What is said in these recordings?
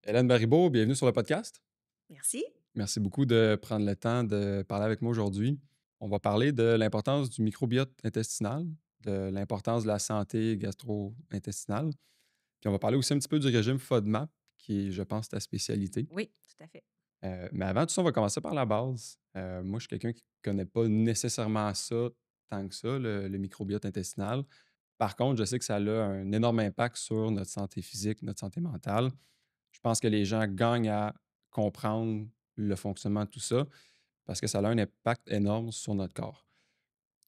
Hélène Baribeau, bienvenue sur le podcast. Merci. Merci beaucoup de prendre le temps de parler avec moi aujourd'hui. On va parler de l'importance du microbiote intestinal, de l'importance de la santé gastro-intestinale. Puis on va parler aussi un petit peu du régime FODMAP, qui est, je pense, ta spécialité. Oui, tout à fait. Mais avant tout ça, on va commencer par la base. Moi, je suis quelqu'un qui ne connaît pas nécessairement ça tant que ça, le microbiote intestinal. Par contre, je sais que ça a un énorme impact sur notre santé physique, notre santé mentale. Je pense que les gens gagnent à comprendre le fonctionnement de tout ça parce que ça a un impact énorme sur notre corps.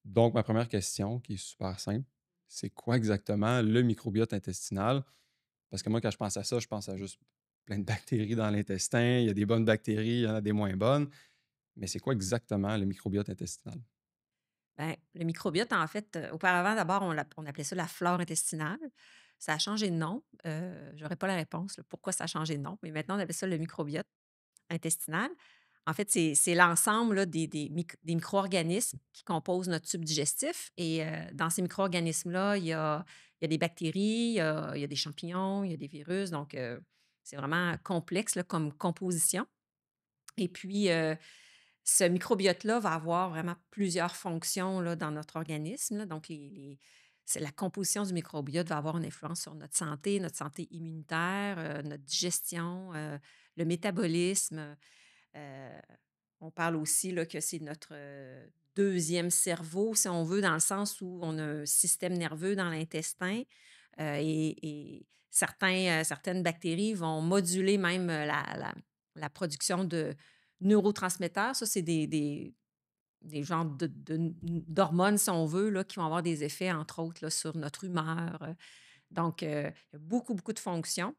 Donc, ma première question, qui est super simple, c'est quoi exactement le microbiote intestinal? Parce que moi, quand je pense à ça, je pense à juste plein de bactéries dans l'intestin. Il y a des bonnes bactéries, il y en a des moins bonnes. Mais c'est quoi exactement le microbiote intestinal? Ben, le microbiote, en fait, auparavant, d'abord, on appelait ça la flore intestinale. Ça a changé de nom. J'aurais pas la réponse, là, pourquoi ça a changé de nom, mais maintenant, on appelle ça le microbiote intestinal. En fait, c'est l'ensemble là, des micro-organismes qui composent notre tube digestif. Et dans ces micro-organismes-là, il y a des bactéries, il y a des champignons, il y a des virus. Donc, c'est vraiment complexe là, comme composition. Et puis, ce microbiote-là va avoir vraiment plusieurs fonctions là, dans notre organisme, là. Donc, c'est la composition du microbiote va avoir une influence sur notre santé immunitaire, notre digestion, le métabolisme. Euh, on parle aussi là, que c'est notre deuxième cerveau, si on veut, dans le sens où on a un système nerveux dans l'intestin et certaines bactéries vont moduler même la production de neurotransmetteurs. Ça, c'est des genres d'hormones, si on veut, là, qui vont avoir des effets, entre autres, là, sur notre humeur. Donc, il y a beaucoup, beaucoup de fonctions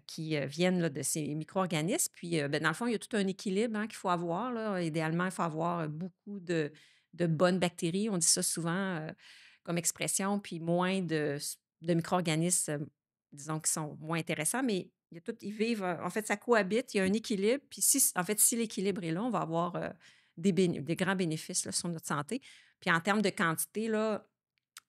qui viennent là, de ces micro-organismes. Puis, ben, dans le fond, il y a tout un équilibre hein, qu'il faut avoir. Là. Idéalement, il faut avoir beaucoup de bonnes bactéries. On dit ça souvent comme expression, puis moins de micro-organismes, disons, qui sont moins intéressants. Mais il y a tout, ils vivent, en fait, ça cohabite, il y a un équilibre. Puis, en fait, si l'équilibre est là, on va avoir des grands bénéfices là, sur notre santé. Puis, en termes de quantité, là,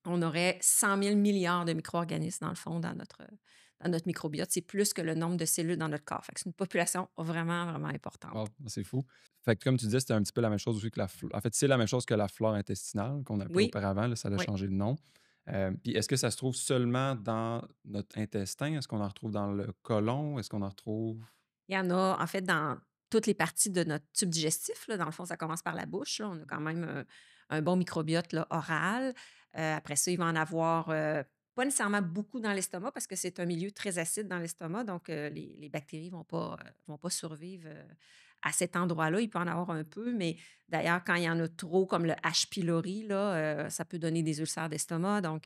on aurait 100 000 milliards de micro-organismes, dans le fond, dans notre microbiote. C'est plus que le nombre de cellules dans notre corps. Fait que c'est une population vraiment, vraiment importante. Wow, c'est fou. Fait que comme tu disais, c'était un petit peu la même chose aussi que en fait, c'est la même chose que la flore intestinale qu'on appelait Oui, auparavant, là, ça a oui. changé de nom. Puis est-ce que ça se trouve seulement dans notre intestin? Est-ce qu'on en retrouve dans le côlon? Est-ce qu'on en retrouve Il y en a, en fait, dans toutes les parties de notre tube digestif. Là. Dans le fond, ça commence par la bouche. Là. On a quand même un bon microbiote là, oral. Après ça, il va en avoir pas nécessairement beaucoup dans l'estomac parce que c'est un milieu très acide dans l'estomac. Donc, les bactéries ne vont pas survivre à cet endroit-là. Il peut en avoir un peu, mais d'ailleurs, quand il y en a trop, comme le H. pylori, là, ça peut donner des ulcères d'estomac. Donc,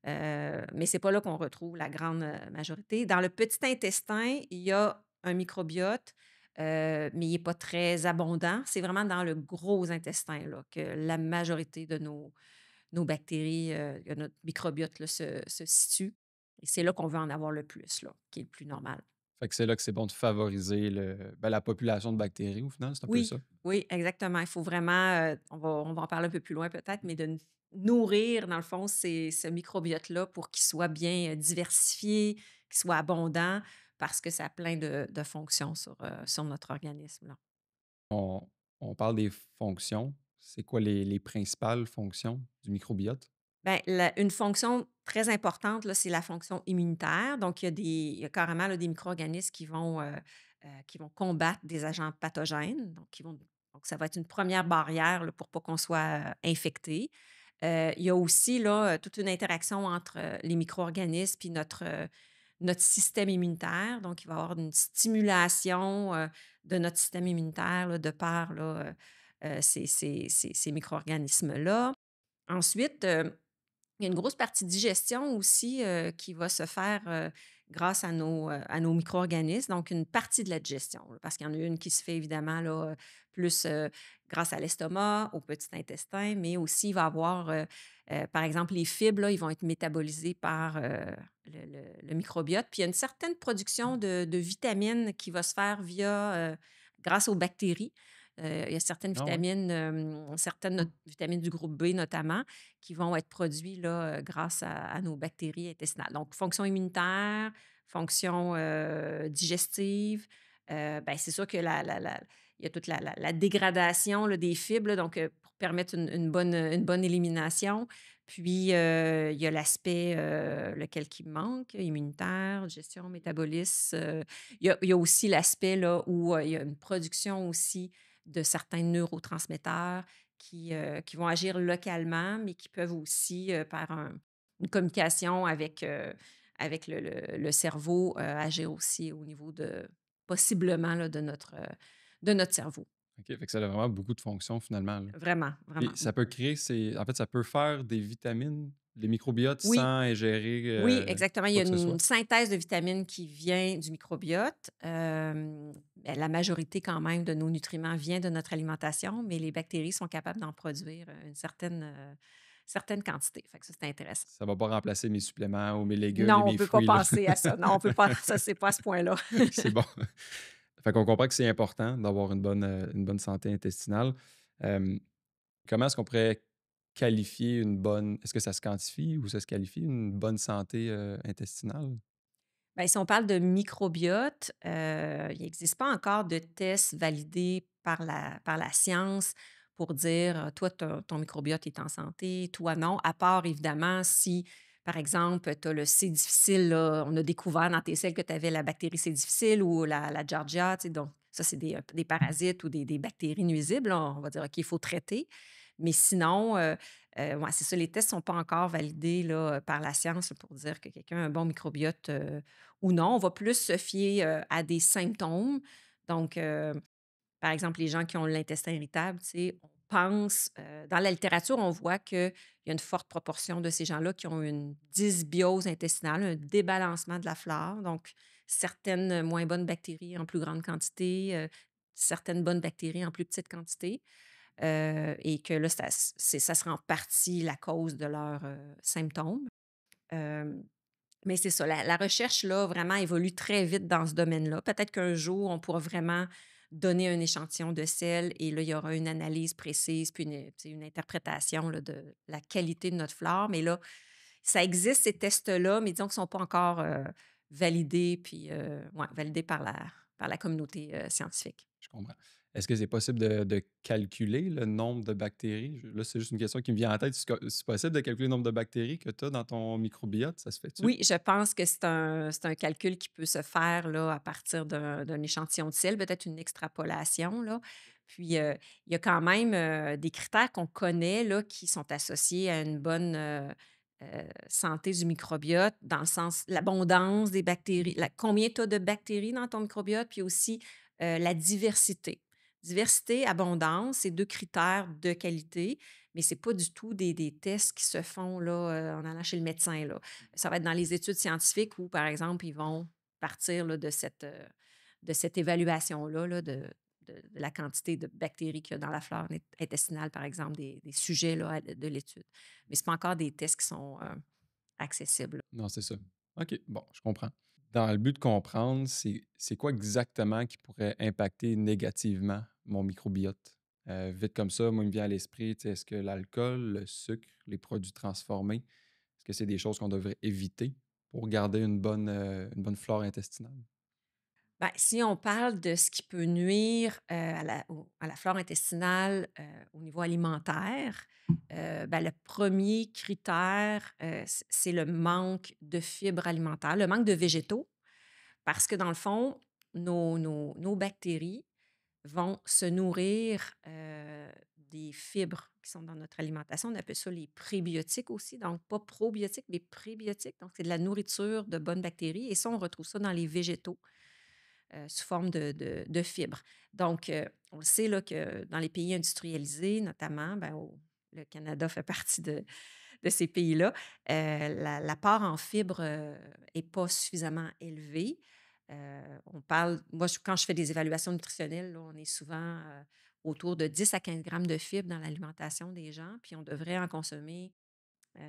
mais c'est pas là qu'on retrouve la grande majorité. Dans le petit intestin, il y a un microbiote, mais il n'est pas très abondant. C'est vraiment dans le gros intestin là, que la majorité de nos bactéries, notre microbiote là, se situe. Et c'est là qu'on veut en avoir le plus, là, qui est le plus normal. fait que c'est là que c'est bon de favoriser la population de bactéries au final, c'est un peu Oui, ça? oui, exactement. Il faut vraiment, on va en parler un peu plus loin peut-être, mais de nourrir, dans le fond, ce microbiote-là pour qu'il soit bien diversifié, qu'il soit abondant, parce que ça a plein de fonctions sur notre organisme. Là. On on parle des fonctions. C'est quoi les principales fonctions du microbiote? Ben, une fonction très importante, là, c'est la fonction immunitaire. Donc, il y a carrément là, des micro-organismes qui vont combattre des agents pathogènes. Donc, ça va être une première barrière là, pour pas qu'on soit infecté. Il y a aussi là, toute une interaction entre les micro-organismes et notre système immunitaire. Donc, il va y avoir une stimulation de notre système immunitaire là, de par là, ces micro-organismes-là. Ensuite, il y a une grosse partie digestion aussi, qui va se faire, grâce à nos micro-organismes, donc une partie de la digestion, là, parce qu'il y en a une qui se fait évidemment là, plus, grâce à l'estomac, au petit intestin, mais aussi il va y avoir, par exemple, les fibres, là, ils vont être métabolisés par, le microbiote. Puis il y a une certaine production de vitamines qui va se faire grâce aux bactéries. Il y a Ah ouais? certaines vitamines du groupe B notamment, qui vont être produits là, grâce à nos bactéries intestinales. Donc, fonction immunitaire, fonction, digestive. Ben, c'est sûr que la il y a toute la dégradation, là, des fibres, là, donc pour permettre une bonne élimination. Puis, il y a l'aspect, lequel qui me manque, immunitaire, gestion, métabolisme, il y a aussi l'aspect, là, où, il y a une production aussi de certains neurotransmetteurs qui vont agir localement, mais qui peuvent aussi, par une communication avec le cerveau, agir aussi au niveau de possiblement là, de notre cerveau. OK, fait que ça a vraiment beaucoup de fonctions finalement, là. Vraiment, vraiment Et ça peut beaucoup. créer ces en fait, ça peut faire des vitamines, les microbiotes Oui, sans ingérer, oui, exactement. Il y quoi a que ce une soit? synthèse de vitamines qui vient du microbiote. Ben, la majorité quand même de nos nutriments vient de notre alimentation, mais les bactéries sont capables d'en produire une certaine quantité. Fait que ça, c'est intéressant. Ça va pas remplacer mes suppléments ou mes légumes et Non, on mes peut pas fruits, là. penser à ça. Non, on peut pas. Ça, c'est pas à ce point-là. C'est bon. Fait qu'on comprend que c'est important d'avoir une bonne santé intestinale. Hem, Comment est-ce qu'on pourrait qualifier une bonne est-ce que ça se quantifie ou ça se qualifie, une bonne santé, intestinale? Ben, si on parle de microbiote, il n'existe pas encore de tests validés par la science pour dire, toi, ton microbiote est en santé, toi non, à part évidemment si, par exemple, tu as le C difficile, là, on a découvert dans tes selles que tu avais la bactérie C difficile ou la Giardia, tu sais, donc ça, c'est des parasites ou des bactéries nuisibles, là, on va dire, OK, il faut traiter. Mais sinon, ouais, c'est ça, les tests ne sont pas encore validés là, par la science pour dire que quelqu'un a un bon microbiote ou non. On va plus se fier, à des symptômes. Donc, par exemple, les gens qui ont l'intestin irritable, tu sais, on pense, dans la littérature, on voit qu'il y a une forte proportion de ces gens-là qui ont une dysbiose intestinale, un débalancement de la flore. Donc, certaines moins bonnes bactéries en plus grande quantité, certaines bonnes bactéries en plus petite quantité. Et que là, ça serait en partie la cause de leurs symptômes. Hem mais c'est ça, la recherche, là, vraiment évolue très vite dans ce domaine-là. Peut-être qu'un jour, on pourra vraiment donner un échantillon de sel et là, il y aura une analyse précise, puis tu sais, une interprétation là, de la qualité de notre flore. Mais là, ça existe, ces tests-là, mais disons qu'ils ne sont pas encore validés, puis ouais, validés par la communauté scientifique. Je comprends. Est-ce que c'est possible de calculer le nombre de bactéries? Là, c'est juste une question qui me vient en tête. C'est possible de calculer le nombre de bactéries que tu as dans ton microbiote? Ça se fait-tu? Oui, je pense que c'est un calcul qui peut se faire là, à partir d'un échantillon de sel, peut-être une extrapolation. Là. Puis, il y a quand même des critères qu'on connaît là, qui sont associés à une bonne santé du microbiote, dans le sens l'abondance des bactéries, combien tu as de bactéries dans ton microbiote, puis aussi la diversité. Diversité, abondance, c'est deux critères de qualité, mais ce n'est pas du tout des tests qui se font là, en allant chez le médecin. Là. Ça va être dans les études scientifiques où, par exemple, ils vont partir là, de cette évaluation-là là, de la quantité de bactéries qu'il y a dans la flore intestinale, par exemple, des sujets là, de l'étude. Mais ce n'est pas encore des tests qui sont accessibles. Non, c'est ça. OK, bon, je comprends. Dans le but de comprendre, c'est quoi exactement qui pourrait impacter négativement mon microbiote? Vite comme ça, moi, il me vient à l'esprit, tu sais, est-ce que l'alcool, le sucre, les produits transformés, est-ce que c'est des choses qu'on devrait éviter pour garder une bonne flore intestinale? Ben, si on parle de ce qui peut nuire, à la flore intestinale, au niveau alimentaire, ben, le premier critère, c'est le manque de fibres alimentaires, le manque de végétaux. Parce que dans le fond, nos bactéries vont se nourrir, des fibres qui sont dans notre alimentation. On appelle ça les prébiotiques aussi, donc pas probiotiques, mais prébiotiques. Donc c'est de la nourriture de bonnes bactéries et ça, on retrouve ça dans les végétaux sous forme de fibres. Donc, on le sait là, que dans les pays industrialisés, notamment, ben, le Canada fait partie de ces pays-là, la part en fibres n'est pas suffisamment élevée. On parle, moi, quand je fais des évaluations nutritionnelles, là, on est souvent autour de 10 à 15 grammes de fibres dans l'alimentation des gens, puis on devrait en consommer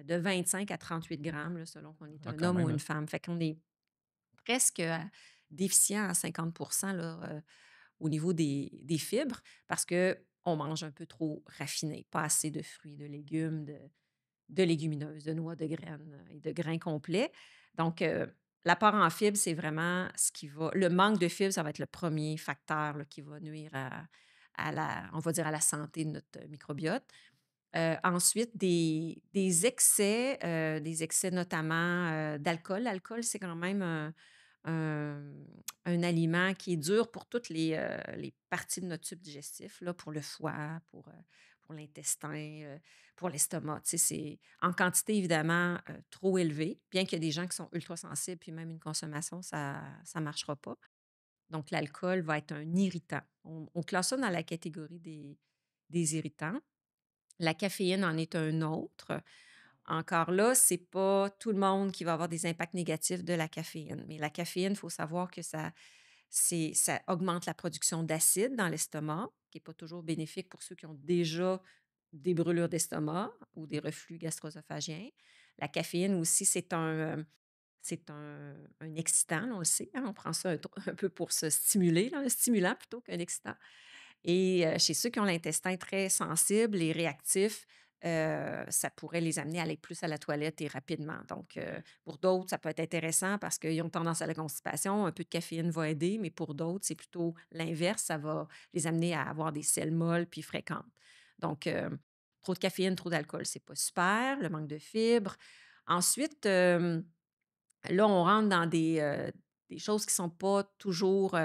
de 25 à 38 grammes, là, selon qu'on est Ah, un quand homme ou même, une hein? femme. Fait qu'on est presque déficient à 50 là, au niveau des fibres parce qu'on mange un peu trop raffiné, pas assez de fruits, de légumes, de légumineuses, de noix, de graines et de grains complets. Donc, l'apport en fibres, c'est vraiment ce qui va le manque de fibres, ça va être le premier facteur là, qui va nuire à la on va dire à la santé de notre microbiote. Ensuite, des excès notamment, d'alcool. L'alcool, c'est quand même un un aliment qui est dur pour toutes les parties de notre tube digestif, là, pour le foie, pour l'intestin, pour l'estomac. Tu sais, c'est en quantité évidemment, trop élevée, bien qu'il y a des gens qui sont ultra sensibles, puis même une consommation, ça marchera pas. Donc l'alcool va être un irritant. On classe ça dans la catégorie des irritants. La caféine en est un autre. Encore là, c'est pas tout le monde qui va avoir des impacts négatifs de la caféine. Mais la caféine, il faut savoir que ça augmente la production d'acide dans l'estomac, qui n'est pas toujours bénéfique pour ceux qui ont déjà des brûlures d'estomac ou des reflux gastro-œsophagiens. La caféine aussi, c'est un excitant, là, on le sait, hein, on prend ça un peu pour se stimuler, là, un stimulant plutôt qu'un excitant. Et chez ceux qui ont l'intestin très sensible et réactif, ça pourrait les amener à aller plus à la toilette et rapidement. Donc, pour d'autres, ça peut être intéressant parce qu'ils ont tendance à la constipation. Un peu de caféine va aider, mais pour d'autres, c'est plutôt l'inverse. Ça va les amener à avoir des selles molles puis fréquentes. Donc, trop de caféine, trop d'alcool, c'est pas super. Le manque de fibres. Ensuite, là, on rentre dans des choses qui ne sont pas toujours,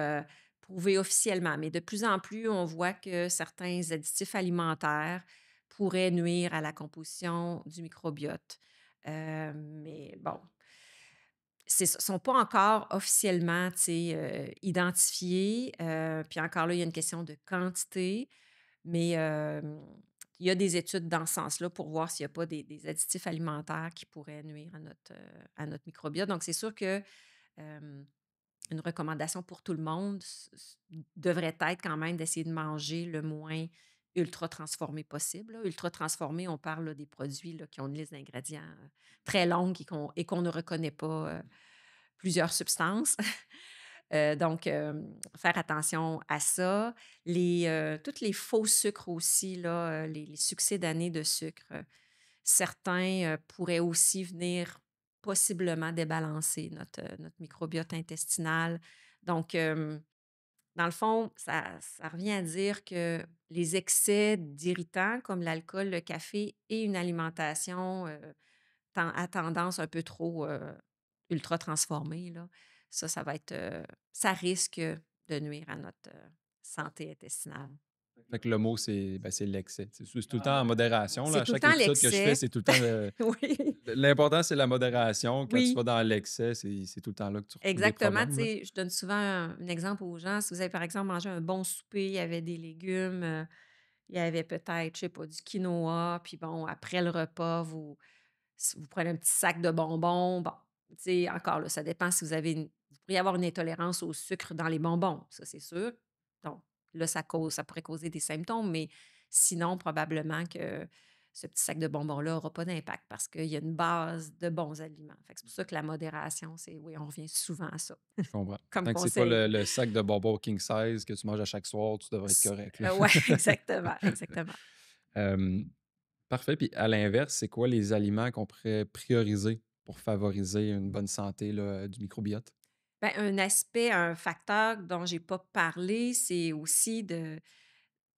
prouvées officiellement, mais de plus en plus, on voit que certains additifs alimentaires pourraient nuire à la composition du microbiote. Mais bon, c'est sont pas encore officiellement, tu sais, identifiés, puis encore là, il y a une question de quantité, mais il y a des études dans ce sens-là pour voir s'il n'y a pas des additifs alimentaires qui pourraient nuire à notre microbiote. Donc c'est sûr que, hem, une recommandation pour tout le monde devrait être quand même d'essayer de manger le moins ultra transformé possible, là. Ultra transformé, on parle là, des produits là, qui ont une liste d'ingrédients très longue et qu'on ne reconnaît pas plusieurs substances. Donc, faire attention à ça. Tous les faux sucres aussi, là, les succédanés de sucre, certains pourraient aussi venir possiblement débalancer notre microbiote intestinal. Donc, dans le fond, ça revient à dire que les excès d'irritants comme l'alcool, le café et une alimentation à tendance un peu trop ultra transformée, là, ça va être, ça risque de nuire à notre santé intestinale. Fait que le mot, c'est l'excès. C'est tout le temps en modération, là. C'est À tout le chaque temps épisode que je fais, l'excès. c'est tout le temps Oui, l'important, c'est la modération. Quand tu vas oui. dans l'excès, c'est tout le temps là que tu retrouves des Exactement, tu problèmes, là. sais, je donne souvent un exemple aux gens. Si vous avez, par exemple, mangé un bon souper, il y avait des légumes, il y avait peut-être, je sais pas, du quinoa, puis bon, après le repas, si vous prenez un petit sac de bonbons, bon, tu sais, encore là, ça dépend si vous pourriez avoir une intolérance au sucre dans les bonbons, ça, c'est sûr. Donc là, ça pourrait causer des symptômes, mais sinon, probablement que ce petit sac de bonbons-là n'aura pas d'impact parce qu'il y a une base de bons aliments. Fait que c'est pour ça que la modération, oui, on revient souvent à ça Je comprends. comme Tant que c'est pas conseil. le sac de bonbons king size que tu manges à chaque soir, tu devrais être correct, là. Ouais, exactement, exactement. Hem, Parfait. Puis à l'inverse, c'est quoi les aliments qu'on pourrait prioriser pour favoriser une bonne santé, là, du microbiote? Ben, un facteur dont j'ai pas parlé, c'est aussi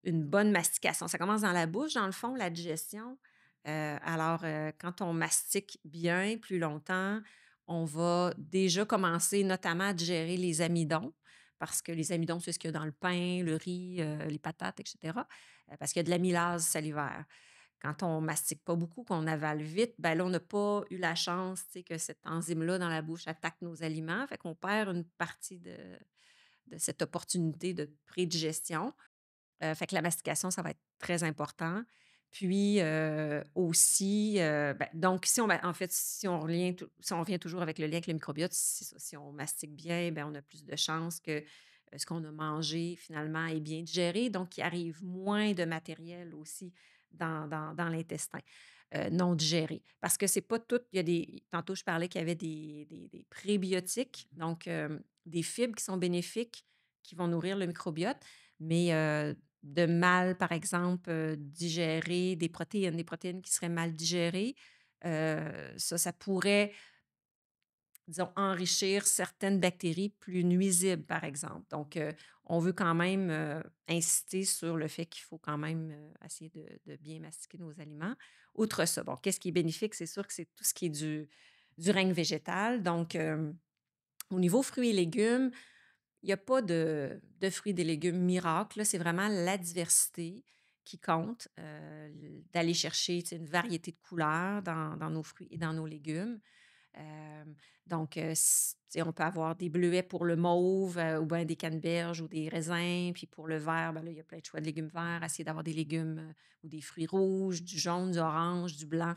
une bonne mastication. Ça commence dans la bouche, dans le fond, la digestion. Alors, quand on mastique bien plus longtemps, on va déjà commencer notamment à digérer les amidons, parce que les amidons, c'est ce qu'il y a dans le pain, le riz, les patates, et cetera, parce qu'il y a de l'amylase salivaire. Quand on mastique pas beaucoup, qu'on avale vite, ben là, on n'a pas eu la chance, tu sais, que cette enzyme-là dans la bouche attaque nos aliments. Fait qu'on perd une partie de cette opportunité de prédigestion. Fait que la mastication, ça va être très important. Puis, aussi, donc si on revient toujours avec le lien avec le microbiote, c'est ça, si on mastique bien, ben, on a plus de chances que, ce qu'on a mangé finalement est bien digéré, donc il arrive moins de matériel aussi dans l'intestin, non digéré. Parce que c'est pas tout il y a des tantôt je parlais qu'il y avait des prébiotiques, donc, des fibres qui sont bénéfiques, qui vont nourrir le microbiote, mais, de mal, par exemple, digérer des protéines qui seraient mal digérées, ça pourrait disons, enrichir certaines bactéries plus nuisibles, par exemple. Donc, on veut quand même, insister sur le fait qu'il faut quand même, essayer de bien mastiquer nos aliments. Outre ça, bon, qu'est-ce qui est bénéfique? C'est sûr que c'est tout ce qui est du règne végétal. Donc, au niveau fruits et légumes, il y a pas de fruits et des légumes miracles, là. C'est vraiment la diversité qui compte, d'aller chercher, tu sais, une variété de couleurs dans nos fruits et dans nos légumes. Hem, donc, tu sais, on peut avoir des bleuets pour le mauve, ou bien des canneberges ou des raisins. Puis pour le vert, ben là, il y a plein de choix de légumes verts. Essayer d'avoir des légumes, ou des fruits rouges, du jaune, du orange, du blanc.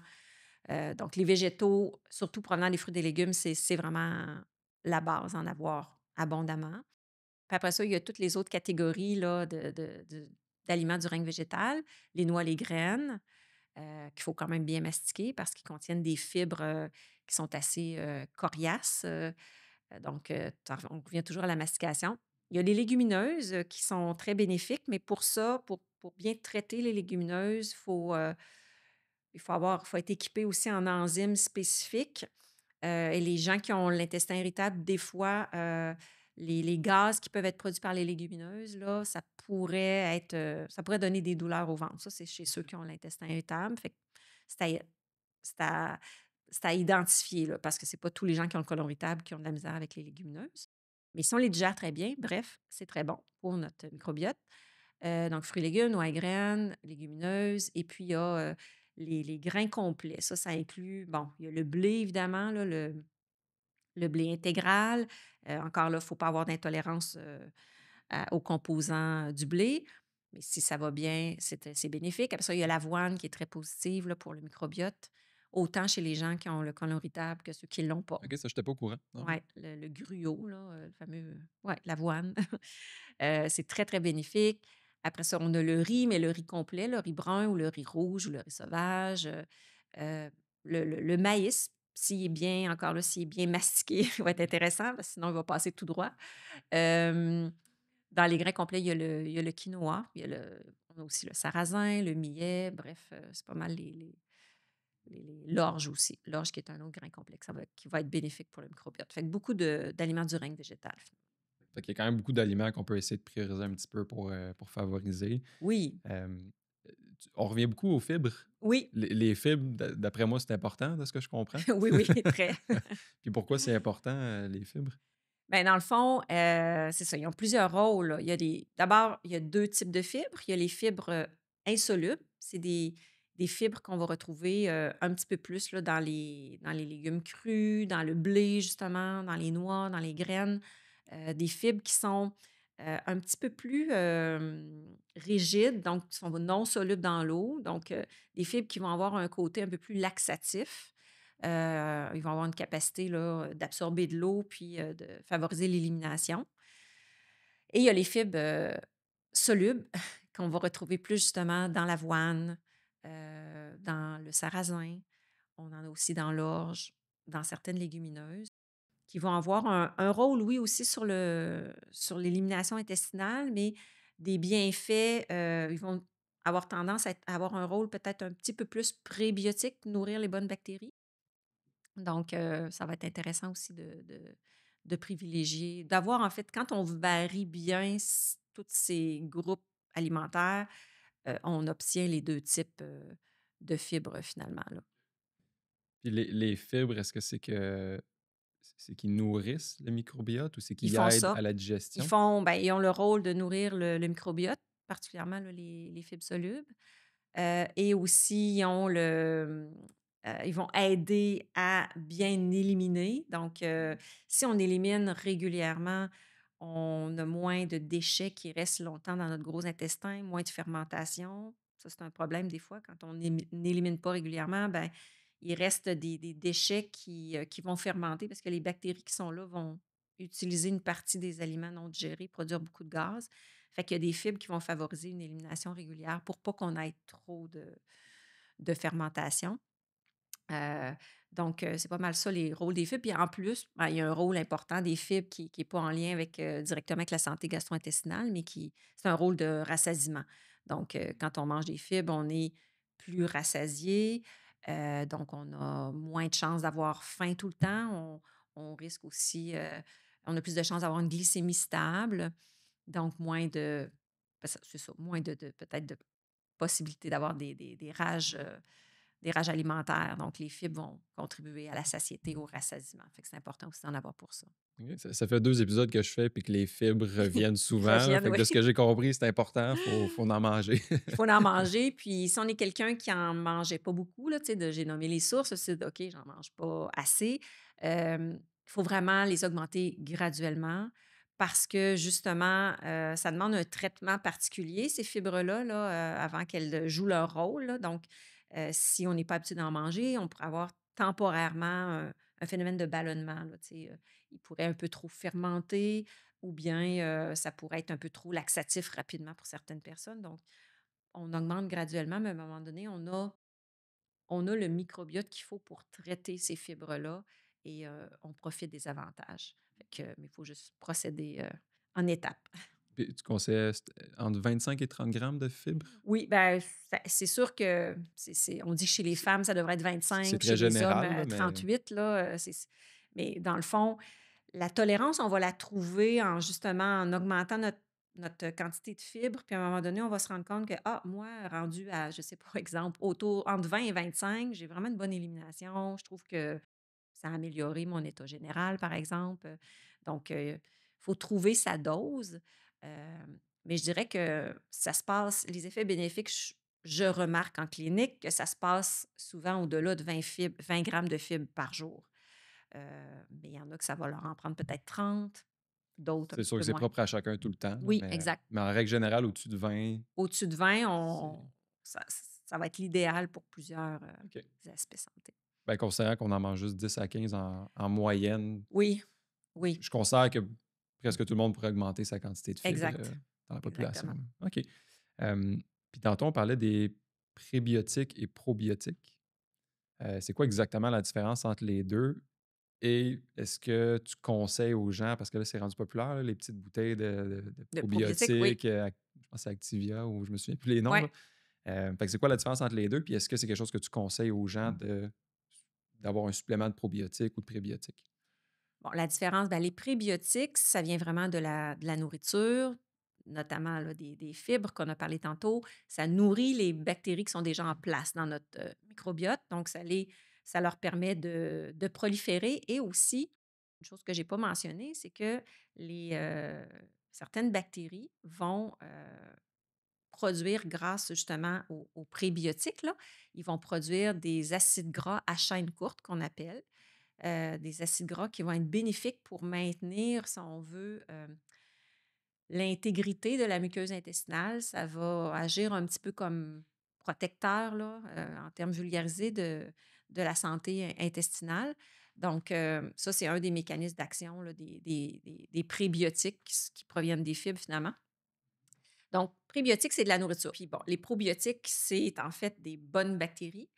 Donc les végétaux, surtout provenant des fruits et des légumes, c'est vraiment la base, en avoir abondamment. Puis après ça, il y a toutes les autres catégories là d'aliments du règne végétal, les noix, les graines, qu'il faut quand même bien mastiquer parce qu'ils contiennent des fibres, qui sont assez, coriaces, donc on revient toujours à la mastication. Il y a les légumineuses, qui sont très bénéfiques, mais pour ça, pour bien traiter les légumineuses, faut être équipé aussi en enzymes spécifiques. Et les gens qui ont l'intestin irritable, des fois, les gaz qui peuvent être produits par les légumineuses, là, ça pourrait donner des douleurs au ventre. Ça, c'est chez ceux qui ont l'intestin irritable. Fait que c'est à c'est à c'est à identifier, là, parce que c'est pas tous les gens qui ont le côlon irritable qui ont de la misère avec les légumineuses. Mais si on les digère très bien, bref, c'est très bon pour notre microbiote. Donc fruits et légumes, noix et graines, légumineuses et puis il y a, les grains complets. Ça inclut, bon, il y a le blé évidemment, là, le blé intégral. Encore là, il ne faut pas avoir d'intolérance, aux composants du blé, mais si ça va bien, c'est bénéfique. Après ça, il y a l'avoine qui est très positive, là, pour le microbiote, autant chez les gens qui ont le côlon irritable que ceux qui ne l'ont pas. OK, ça, j'étais pas au courant. Ah ouais. Ouais, le gruau, là, le fameux, ouais, l'avoine. C'est très, très bénéfique. Après ça, on a le riz, mais le riz complet, le riz brun ou le riz rouge ou le riz sauvage. Heu, le maïs, s'il est bien encore là, s'il est bien mastiqué, il va être intéressant parce que sinon il va passer tout droit. Hem, Dans les grains complets, il y a le quinoa, on a aussi le sarrasin, le millet, bref, c'est pas mal l'orge aussi. L'orge qui est un autre grain complet qui va être bénéfique pour le microbiote. Fait que beaucoup d'aliments du règne végétal, finalement. Fait qu'il y a quand même beaucoup d'aliments qu'on peut essayer de prioriser un petit peu pour favoriser. Oui, Hem, on revient beaucoup aux fibres. oui, Les fibres, d'après moi, c'est important, de ce que je comprends. oui, oui, très. Puis pourquoi c'est important, les fibres? Ben, dans le fond, c'est ça, ils ont plusieurs rôles, là. D'abord, il y a 2 types de fibres. Il y a les fibres, insolubles. C'est des fibres qu'on va retrouver, un petit peu plus, là, dans les légumes crus, dans le blé, justement, dans les noix, dans les graines. Des fibres qui sont, un petit peu plus, rigides, donc qui sont non solubles dans l'eau. Donc, des fibres qui vont avoir un côté un peu plus laxatif. Ils vont avoir une capacité là, d'absorber de l'eau puis, de favoriser l'élimination. Et il y a les fibres, solubles qu'on va retrouver plus justement dans l'avoine, dans le sarrasin. On en a aussi dans l'orge, dans certaines légumineuses, qui vont avoir un rôle, oui, aussi sur l'élimination intestinale, mais des bienfaits, ils vont avoir tendance à avoir un rôle peut-être un petit peu plus prébiotique, nourrir les bonnes bactéries. Donc, ça va être intéressant aussi de privilégier, d'avoir en fait, quand on varie bien tous ces groupes alimentaires, on obtient les 2 types, de fibres finalement, là. Puis les fibres, est-ce que c'est qu'ils nourrissent le microbiote ou c'est Ils qu'ils font aident ça. à la digestion? Ils ont le rôle de nourrir le microbiote, particulièrement là, les fibres solubles. Et aussi, ils vont aider à bien éliminer. Donc, si on élimine régulièrement, on a moins de déchets qui restent longtemps dans notre gros intestin, moins de fermentation. Ça, c'est un problème des fois. Quand on n'élimine pas régulièrement, ben, il reste des déchets qui vont fermenter parce que les bactéries qui sont là vont utiliser une partie des aliments non digérés, produire beaucoup de gaz. Fait qu'il y a des fibres qui vont favoriser une élimination régulière pour pas qu'on ait trop de fermentation. Heu, donc, c'est pas mal ça les rôles des fibres. Puis en plus, ben, il y a un rôle important des fibres qui est pas en lien avec, directement avec la santé gastro-intestinale, mais qui c'est un rôle de rassasiement. Donc, quand on mange des fibres, on est plus rassasié, donc on a moins de chances d'avoir faim tout le temps. on risque aussi, on a plus de chances d'avoir une glycémie stable, donc moins de c'est ça, moins de peut-être de possibilité d'avoir des rages alimentaires. Donc les fibres vont contribuer à la satiété, au rassasiement. Fait que c'est important aussi d'en avoir pour ça. OK, ça fait 2 épisodes que je fais puis que les fibres reviennent Ils souvent, là. reviennent, Fait que oui. de ce que j'ai compris, c'est important, faut en manger. Il faut en manger, puis si on est quelqu'un qui en mangeait pas beaucoup, là, tu sais, j'ai nommé les sources, c'est OK, j'en mange pas assez. Il faut vraiment les augmenter graduellement parce que justement, ça demande un traitement particulier, ces fibres-là, là, avant qu'elles jouent leur rôle, là. Donc, si on n'est pas habitué d'en manger, on pourrait avoir temporairement un phénomène de ballonnement, là, tu sais, il pourrait un peu trop fermenter ou bien, ça pourrait être un peu trop laxatif rapidement pour certaines personnes. Donc, on augmente graduellement, mais à un moment donné, on a le microbiote qu'il faut pour traiter ces fibres-là et on profite des avantages. Fait que, mais il faut juste procéder, en étapes. Puis tu conseilles entre 25 et 30 grammes de fibres? Oui, ben, c'est sûr que on dit que chez les C'est femmes, ça devrait être c'est 25, très chez les hommes, général, là, mais 38 là, mais dans le fond, la tolérance, on va la trouver en justement en augmentant notre quantité de fibres, puis à un moment donné, on va se rendre compte que, ah, moi, rendu à, je sais pas, exemple, autour entre 20 et 25, j'ai vraiment une bonne élimination. Je trouve que ça a amélioré mon état général, par exemple. Donc, il faut trouver sa dose. Mais je dirais que ça se passe, les effets bénéfiques, je remarque en clinique que ça se passe souvent au-delà de 20 grammes de fibres par jour. Mais il y en a que ça va leur en prendre peut-être 30, d'autres un c'est petit sûr que peu c'est moins. propre à chacun tout le temps, là, Oui, exact. mais en règle générale, au-dessus de 20, Au-dessus de 20, c'est ça va être l'idéal pour plusieurs OK. aspects santé. Ben, considérant qu'on en mange juste 10 à 15 en moyenne, Oui, je oui, je considère que presque tout le monde pourrait augmenter sa quantité de fibres, exact. dans la population, Exactement. là. OK. Puis tantôt, on parlait des prébiotiques et probiotiques. C'est quoi exactement la différence entre les 2? Et est-ce que tu conseilles aux gens, parce que là, c'est rendu populaire, là, les petites bouteilles de De probiotiques, oui. probiotiques, je pense que c'est Activia ou je me souviens plus les noms, Ouais. là. Fait que c'est quoi la différence entre les 2? Puis est-ce que c'est quelque chose que tu conseilles aux gens d'avoir un supplément de probiotiques ou de prébiotiques? Bon, la différence, ben, les prébiotiques, ça vient vraiment de la nourriture, notamment là, des fibres qu'on a parlé tantôt. Ça nourrit les bactéries qui sont déjà en place dans notre microbiote. Donc, ça leur permet de proliférer. Et aussi, une chose que je n'ai pas mentionnée, c'est que certaines bactéries vont produire, grâce justement aux prébiotiques, là, ils vont produire des acides gras à chaîne courte qu'on appelle des acides gras qui vont être bénéfiques pour maintenir, si on veut, l'intégrité de la muqueuse intestinale. Ça va agir un petit peu comme protecteur, là, en termes vulgarisés de la santé intestinale. Donc, ça, c'est un des mécanismes d'action là, des prébiotiques qui proviennent des fibres, finalement. Donc, prébiotiques, c'est de la nourriture. Puis bon, les probiotiques, c'est en fait des bonnes bactéries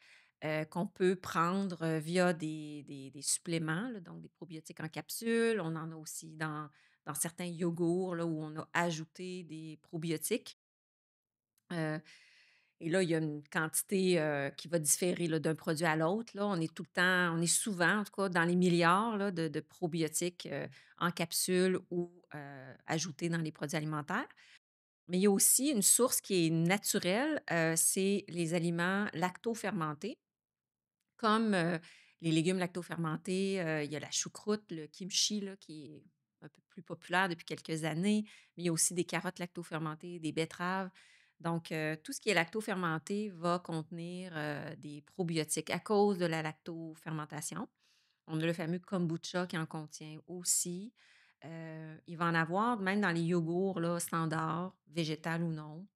qu'on peut prendre via des suppléments, là, donc des probiotiques en capsule. On en a aussi dans certains yogourts là, où on a ajouté des probiotiques. Euh, et là, il y a une quantité qui va différer là, d'un produit à l'autre. Là. On est tout le temps, on est souvent, en tout cas, dans les milliards là, de probiotiques en capsule ou ajoutés dans les produits alimentaires. Mais il y a aussi une source qui est naturelle, c'est les aliments lacto-fermentés, comme, les légumes lacto-fermentés, il y a la choucroute, le kimchi là, qui est un peu plus populaire depuis quelques années, mais il y a aussi des carottes lacto-fermentées, des betteraves. Donc, tout ce qui est lacto-fermenté va contenir, des probiotiques à cause de la lacto-fermentation. On a le fameux kombucha qui en contient aussi. Il va en avoir même dans les yogourts là, standards, végétal ou non.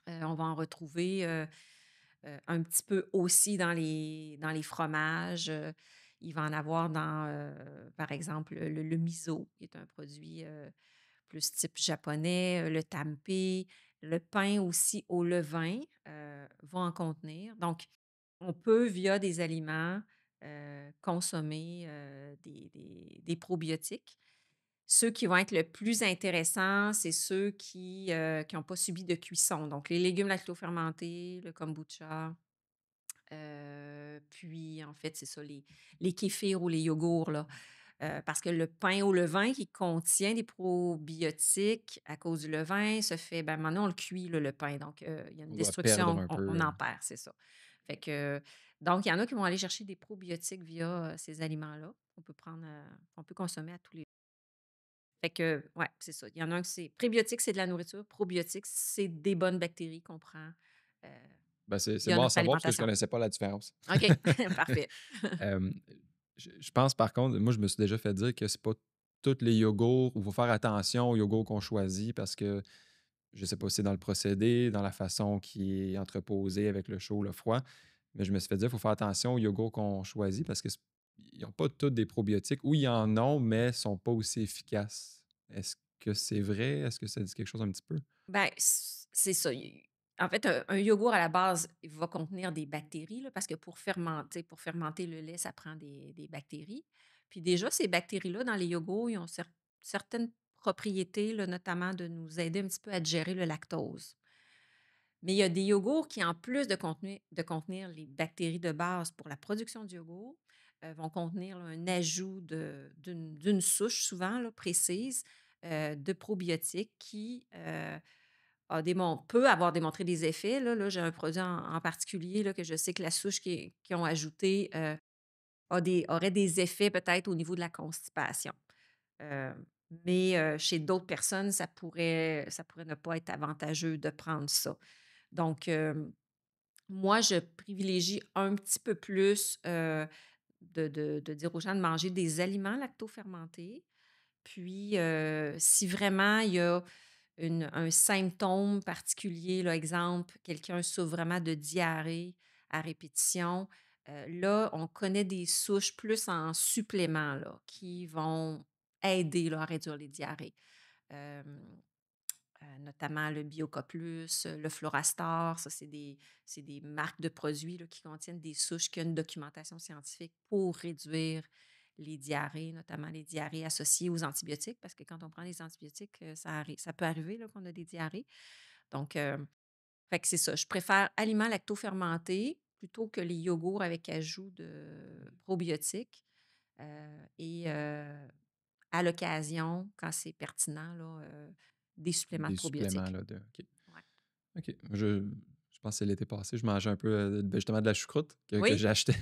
On va en retrouver, un petit peu aussi dans les fromages. Il va en avoir dans, par exemple, le miso, qui est un produit, plus type japonais, le tempeh, le pain aussi au levain, va en contenir. Donc, on peut, via des aliments, consommer, des probiotiques. Ceux qui vont être le plus intéressants, c'est ceux qui ont pas subi de cuisson. Donc, les légumes lactofermentés, le kombucha, puis en fait, c'est ça, les kéfirs ou les yogourts, là. Parce que le pain au levain qui contient des probiotiques à cause du levain se fait ben, maintenant on le cuit là, le pain, donc il y a une On doit perdre destruction, un on peu. en perd, c'est ça. Fait que donc il y en a qui vont aller chercher des probiotiques via, ces aliments-là, qu'on peut prendre, qu'on peut consommer à tous les fait que ouais, c'est ça. Il y en a un que c'est prébiotiques, c'est de la nourriture, probiotiques, c'est des bonnes bactéries qu'on prend, heu, Ben, c'est via bon à notre savoir parce que je alimentation. connaissais pas la différence. OK, parfait. Hem, je pense par contre, moi, je me suis déjà fait dire que c'est pas tous les yogourts où il faut faire attention aux yogourts qu'on choisit parce que, je sais pas si c'est dans le procédé, dans la façon qui est entreposée avec le chaud, le froid, mais je me suis fait dire qu'il faut faire attention aux yogourts qu'on choisit parce que ils ont pas tous des probiotiques ou ils en ont, mais ils sont pas aussi efficaces. Est-ce que c'est vrai? Est-ce que ça dit quelque chose un petit peu? Ben, c'est ça. En fait, un yogourt à la base, il va contenir des bactéries, là, parce que pour fermenter le lait, ça prend des bactéries. Puis déjà, ces bactéries-là, dans les yogourts, ils ont certaines propriétés, là, notamment de nous aider un petit peu à digérer le lactose. Mais il y a des yogourts qui, en plus de contenir les bactéries de base pour la production du yogourt, vont contenir là, un ajout d'une souche, souvent là, précise, de probiotiques qui peut avoir démontré des effets. Là, j'ai un produit en particulier là, que je sais que la souche qu'ils ont ajouté aurait des effets peut-être au niveau de la constipation. Euh, mais chez d'autres personnes, ça pourrait ne pas être avantageux de prendre ça. Donc, moi, je privilégie un petit peu plus de dire aux gens de manger des aliments lactofermentés. Puis, si vraiment il y a un symptôme particulier, là, exemple, quelqu'un souffre vraiment de diarrhée à répétition, là, on connaît des souches plus en supplément là, qui vont aider là, à réduire les diarrhées. Notamment le Biocoplus, le Florastar, ça, c'est des marques de produits là, qui contiennent des souches qui ont une documentation scientifique pour réduire les diarrhées, notamment les diarrhées associées aux antibiotiques, parce que quand on prend des antibiotiques, ça peut arriver là, qu'on a des diarrhées. Donc, fait que c'est ça. Je préfère aliments lactofermentés plutôt que les yogourts avec ajout de probiotiques. Et à l'occasion, quand c'est pertinent, là, des suppléments de Des suppléments probiotiques. là, de OK. Ouais. OK. Je pense que c'est l'été passé, je mangeais un peu, justement de la choucroute que Oui, j'ai acheté.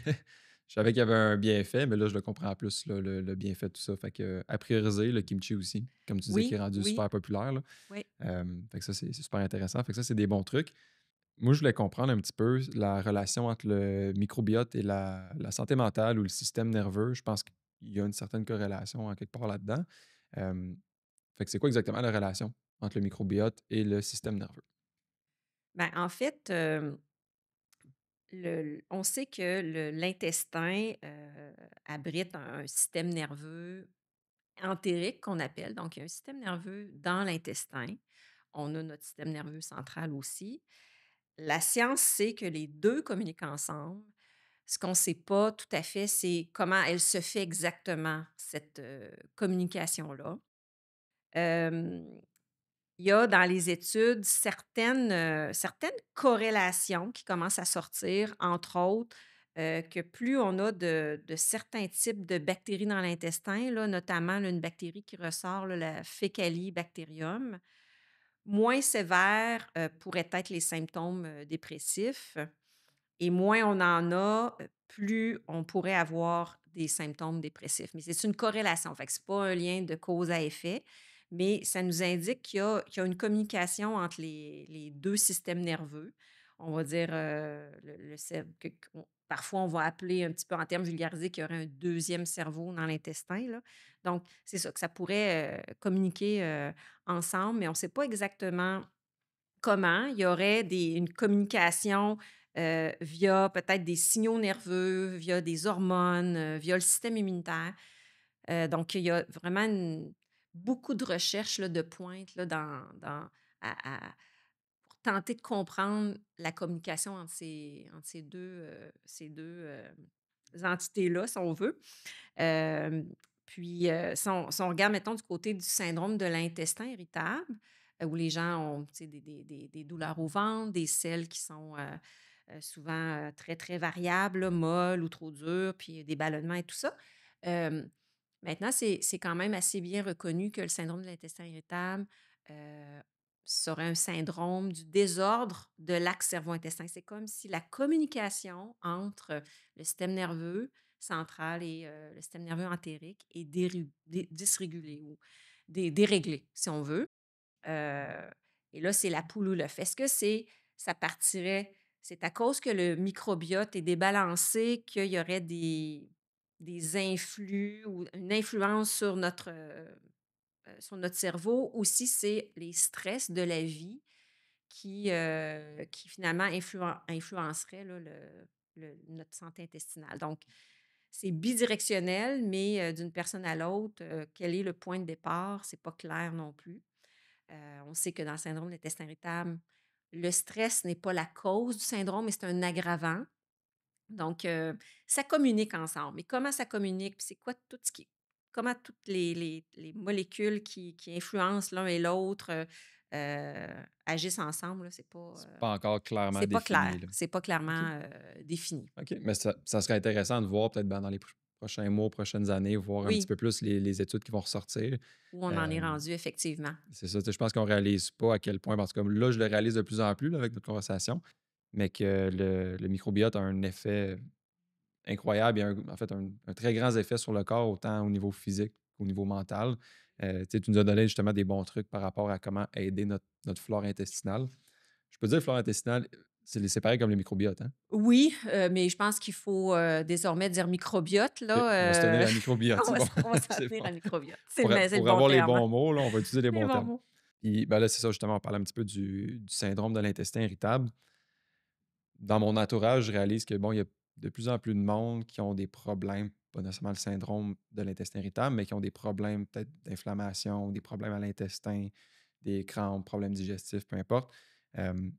Je savais qu'il y avait un bienfait, mais là, je le comprends plus, là, le bienfait de tout ça. Fait que, à prioriser, le kimchi aussi, comme tu disais, qui est oui, rendu oui, super populaire, là. oui. Fait que ça, c'est super intéressant. Fait que ça, c'est des bons trucs. Moi, je voulais comprendre un petit peu la relation entre le microbiote et la santé mentale ou le système nerveux. Je pense qu'il y a une certaine corrélation en quelque part là-dedans. Hem, fait que c'est quoi exactement la relation entre le microbiote et le système nerveux? Ben, en fait, on sait que l'intestin abrite un système nerveux entérique qu'on appelle. Donc, il y a un système nerveux dans l'intestin. On a notre système nerveux central aussi. La science sait que les deux communiquent ensemble. Ce qu'on ne sait pas tout à fait, c'est comment elle se fait exactement, cette communication-là. Hem, il y a dans les études certaines corrélations qui commencent à sortir, entre autres, que plus on a de certains types de bactéries dans l'intestin, là, notamment là, une bactérie qui ressort, là, la Faecalibacterium, moins sévères, pourraient être les symptômes, dépressifs. Et moins on en a, plus on pourrait avoir des symptômes dépressifs. Mais c'est une corrélation, fait que c'est pas un lien de cause à effet, mais ça nous indique qu'il y a une communication entre les 2 systèmes nerveux. On va dire, le cér que qu'on parfois on va appeler un petit peu en termes vulgarisés qu'il y aurait un deuxième cerveau dans l'intestin, là. Donc c'est ça, que ça pourrait, communiquer, ensemble, mais on ne sait pas exactement comment. Il y aurait une communication, via peut-être des signaux nerveux, via des hormones, via le système immunitaire. Donc il y a vraiment beaucoup de recherches là, de pointe là, pour tenter de comprendre la communication entre ces deux entités-là, si on veut. Puis, si on regarde, mettons, du côté du syndrome de l'intestin irritable, où les gens ont, tu sais, des douleurs au ventre, des selles qui sont, souvent, très, très variables, là, molles ou trop dures, puis des ballonnements et tout ça. Maintenant, c'est quand même assez bien reconnu que le syndrome de l'intestin irritable, heu, serait un syndrome du désordre de l'axe cerveau-intestin. C'est comme si la communication entre le système nerveux central et le système nerveux entérique est dysrégulée ou déréglée, si on veut. Heu et là, c'est la poule ou l'œuf. Est-ce que ça partirait c'est à cause que le microbiote est débalancé qu'il y aurait des influx ou une influence sur notre cerveau ou si c'est les stress de la vie qui finalement influenceraient là, notre santé intestinale? Donc, c'est bidirectionnel, mais d'une personne à l'autre, quel est le point de départ? C'est pas clair non plus. On sait que dans le syndrome de l'intestin irritable, le stress n'est pas la cause du syndrome, mais c'est un aggravant. Donc, ça communique ensemble. Mais comment ça communique? Puis c'est quoi tout ce qui comment toutes les molécules qui influencent l'un et l'autre, agissent ensemble, là, C'est pas encore clairement c'est pas clair. défini, là. C'est pas OK. clairement, défini. OK, mais ça serait intéressant de voir peut-être dans les prochains mois, prochaines années, voir un petit Oui, peu plus les études qui vont ressortir. où on en est Hem, rendu effectivement. c'est ça, tu sais, je pense qu'on réalise pas à quel point parce que comme là, je le réalise de plus en plus là, avec notre conversation, mais que le microbiote a un effet incroyable et en fait un très grand effet sur le corps, autant au niveau physique qu'au niveau mental. Tu sais, tu nous as donné justement des bons trucs par rapport à comment aider notre flore intestinale. Je peux dire flore intestinale, c'est pareil comme le microbiote, hein? Oui, mais je pense qu'il faut, désormais dire microbiote OK, on va se tenir là, à microbiote, c'est bon, on va s'en c'est tenir bon. à microbiote. C'est le Pour bon avoir les terme. bons mots, là, on va utiliser les Les bons bons termes. mots. Puis, ben, là, c'est ça, justement, on parle un petit peu du syndrome de l'intestin irritable. Dans mon entourage, je réalise que, bon, il y a de plus en plus de monde qui ont des problèmes, pas nécessairement le syndrome de l'intestin irritable, mais qui ont des problèmes peut-être d'inflammation, des problèmes à l'intestin, des crampes, problèmes digestifs, peu importe. Hem,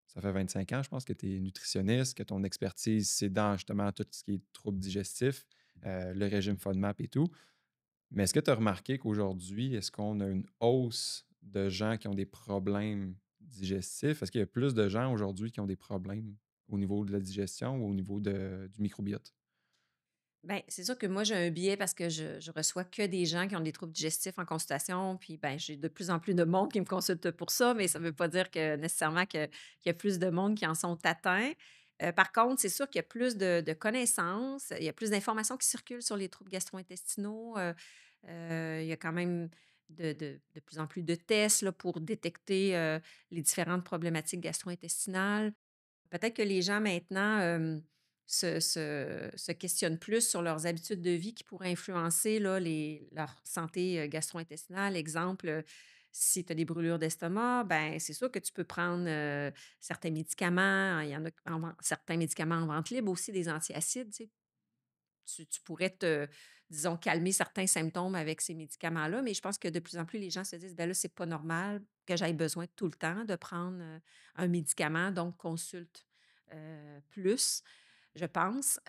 Ça fait 25 ans, je pense, que tu es nutritionniste, que ton expertise, c'est dans justement tout ce qui est troubles digestifs, le régime FODMAP et tout. Mais est-ce que tu as remarqué qu'aujourd'hui, est-ce qu'on a une hausse de gens qui ont des problèmes digestifs? Est-ce qu'il y a plus de gens aujourd'hui qui ont des problèmes au niveau de la digestion ou au niveau du microbiote? Ben, c'est sûr que moi, j'ai un biais parce que je reçois que des gens qui ont des troubles digestifs en consultation, puis ben, j'ai de plus en plus de monde qui me consulte pour ça, mais ça ne veut pas dire que nécessairement qu'il y a plus de monde qui en sont atteints. Par contre, c'est sûr qu'il y a plus de connaissances, il y a plus d'informations qui circulent sur les troubles gastro-intestinaux. Il y a quand même de plus en plus de tests là, pour détecter les différentes problématiques gastro-intestinales. Peut-être que les gens maintenant, se questionnent plus sur leurs habitudes de vie qui pourraient influencer là, leur santé, gastro-intestinale. Exemple, si tu as des brûlures d'estomac, ben, c'est sûr que tu peux prendre, certains médicaments. Il y en a certains médicaments en vente libre aussi, des antiacides, tu sais. Tu pourrais disons, calmer certains symptômes avec ces médicaments-là, mais je pense que de plus en plus, les gens se disent: «Ben là, c'est pas normal que j'aille besoin tout le temps de prendre, un médicament», donc consulte, plus, je pense.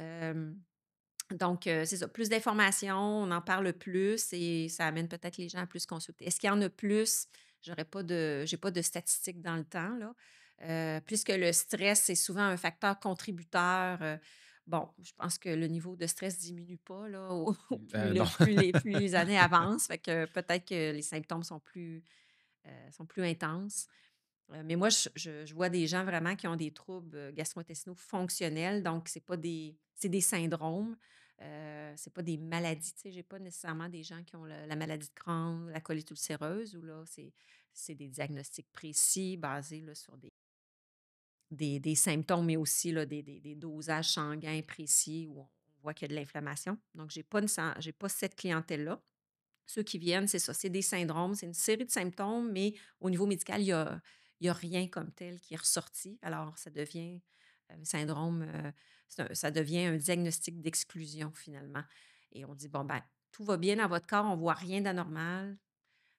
Donc c'est ça, plus d'informations, on en parle plus et ça amène peut-être les gens à plus consulter. Est-ce qu'il y en a plus? J'ai pas de statistiques dans le temps, là. Puisque le stress, c'est souvent un facteur contributeur, bon, je pense que le niveau de stress diminue pas, là, au Non. plus les années avancent, fait que peut-être que les symptômes sont plus intenses. Mais moi, je vois des gens vraiment qui ont des troubles, gastro-intestinaux fonctionnels, donc c'est des syndromes, c'est pas des maladies, tu sais? J'ai pas nécessairement des gens qui ont la maladie de Crohn, la colite ulcéreuse où là, c'est des diagnostics précis basés là, sur des symptômes, mais aussi là, des dosages sanguins précis où on voit qu'il y a de l'inflammation. Donc j'ai pas cette clientèle-là. Ceux qui viennent, c'est ça, c'est des syndromes, c'est une série de symptômes, mais au niveau médical, il y a rien comme tel qui est ressorti. Alors, ça devient un syndrome, ça devient un diagnostic d'exclusion finalement. Et on dit, bon, ben, tout va bien dans votre corps, on voit rien d'anormal.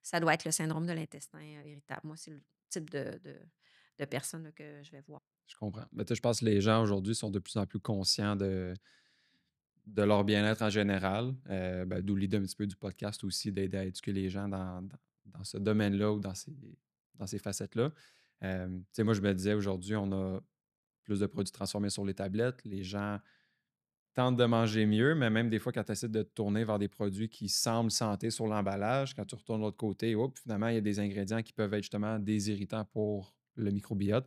Ça doit être le syndrome de l'intestin irritable. Moi, c'est le type de personne là, que je vais voir. Je comprends. Mais tu sais, je pense que les gens aujourd'hui sont de plus en plus conscients de leur bien-être en général, ben, d'où l'idée un petit peu du podcast aussi, d'aider à éduquer les gens dans ce domaine-là ou dans ces facettes-là. Tu sais, moi, je me disais aujourd'hui, on a plus de produits transformés sur les tablettes. Les gens tentent de manger mieux, mais même des fois, quand tu essaies de te tourner vers des produits qui semblent santé sur l'emballage, quand tu retournes de l'autre côté, oups, finalement, il y a des ingrédients qui peuvent être justement des irritants pour le microbiote.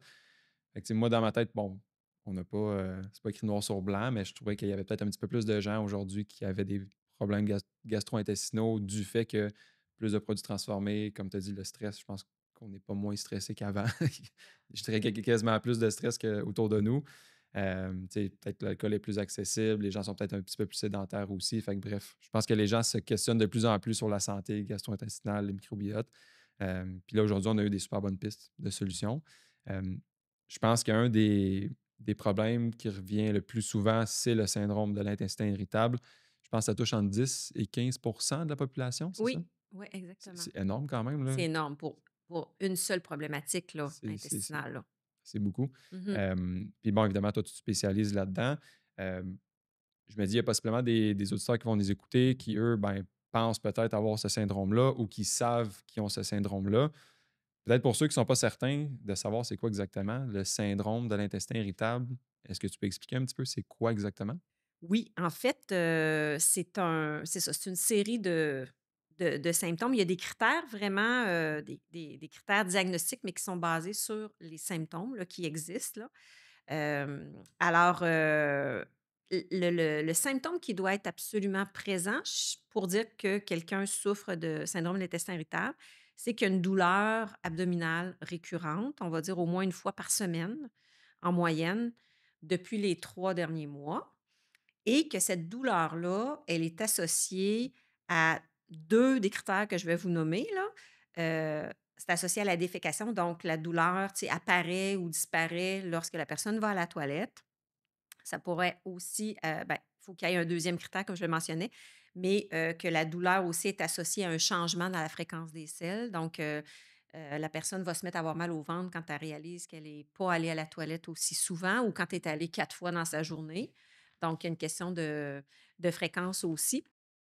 Fait que, tu sais, moi, dans ma tête, bon, on n'a pas, c'est pas écrit noir sur blanc, mais je trouvais qu'il y avait peut-être un petit peu plus de gens aujourd'hui qui avaient des problèmes gastro-intestinaux du fait que plus de produits transformés, comme tu as dit, le stress, je pense qu'on n'est pas moins stressé qu'avant. Je dirais qu'il y a quasiment plus de stress autour de nous. Tu sais, peut-être que l'alcool est plus accessible, les gens sont peut-être un petit peu plus sédentaires aussi. Fait que bref, je pense que les gens se questionnent de plus en plus sur la santé gastro-intestinale, le microbiote. Puis là, aujourd'hui, on a eu des super bonnes pistes de solutions. Euh, je pense qu'un des problèmes qui revient le plus souvent, c'est le syndrome de l'intestin irritable. Je pense que ça touche entre 10 et 15% de la population, c'est ça? Oui, oui, exactement. C'est énorme quand même, là. C'est énorme pour une seule problématique là, C'est c'est c'est intestinale, là. c'est beaucoup. Mmh. Puis bon, évidemment, toi, tu te spécialises là-dedans. Hem, je me dis, il y a possiblement des auditeurs qui vont nous écouter qui, eux, ben, pensent peut-être avoir ce syndrome-là ou qui savent qu'ils ont ce syndrome-là. Peut-être pour ceux qui ne sont pas certains de savoir c'est quoi exactement le syndrome de l'intestin irritable, est-ce que tu peux expliquer un petit peu c'est quoi exactement? Oui, en fait, c'est ça, c'est une série de symptômes. Il y a des critères vraiment, des critères diagnostiques, mais qui sont basés sur les symptômes, là, qui existent, là. Alors, le symptôme qui doit être absolument présent pour dire que quelqu'un souffre de syndrome de l'intestin irritable, c'est qu'il y a une douleur abdominale récurrente, on va dire au moins une fois par semaine, en moyenne, depuis les 3 derniers mois et que cette douleur-là, elle est associée à 2 des critères que je vais vous nommer là. C'est associé à la défécation, donc la douleur, tu sais, apparaît ou disparaît lorsque la personne va à la toilette. Ça pourrait aussi, il faut qu'il y ait un deuxième critère comme je le mentionnais, mais que la douleur aussi est associée à un changement dans la fréquence des selles. Donc, la personne va se mettre à avoir mal au ventre quand elle réalise qu'elle n'est pas allée à la toilette aussi souvent ou quand elle est allée 4 fois dans sa journée. Donc, il y a une question de fréquence aussi.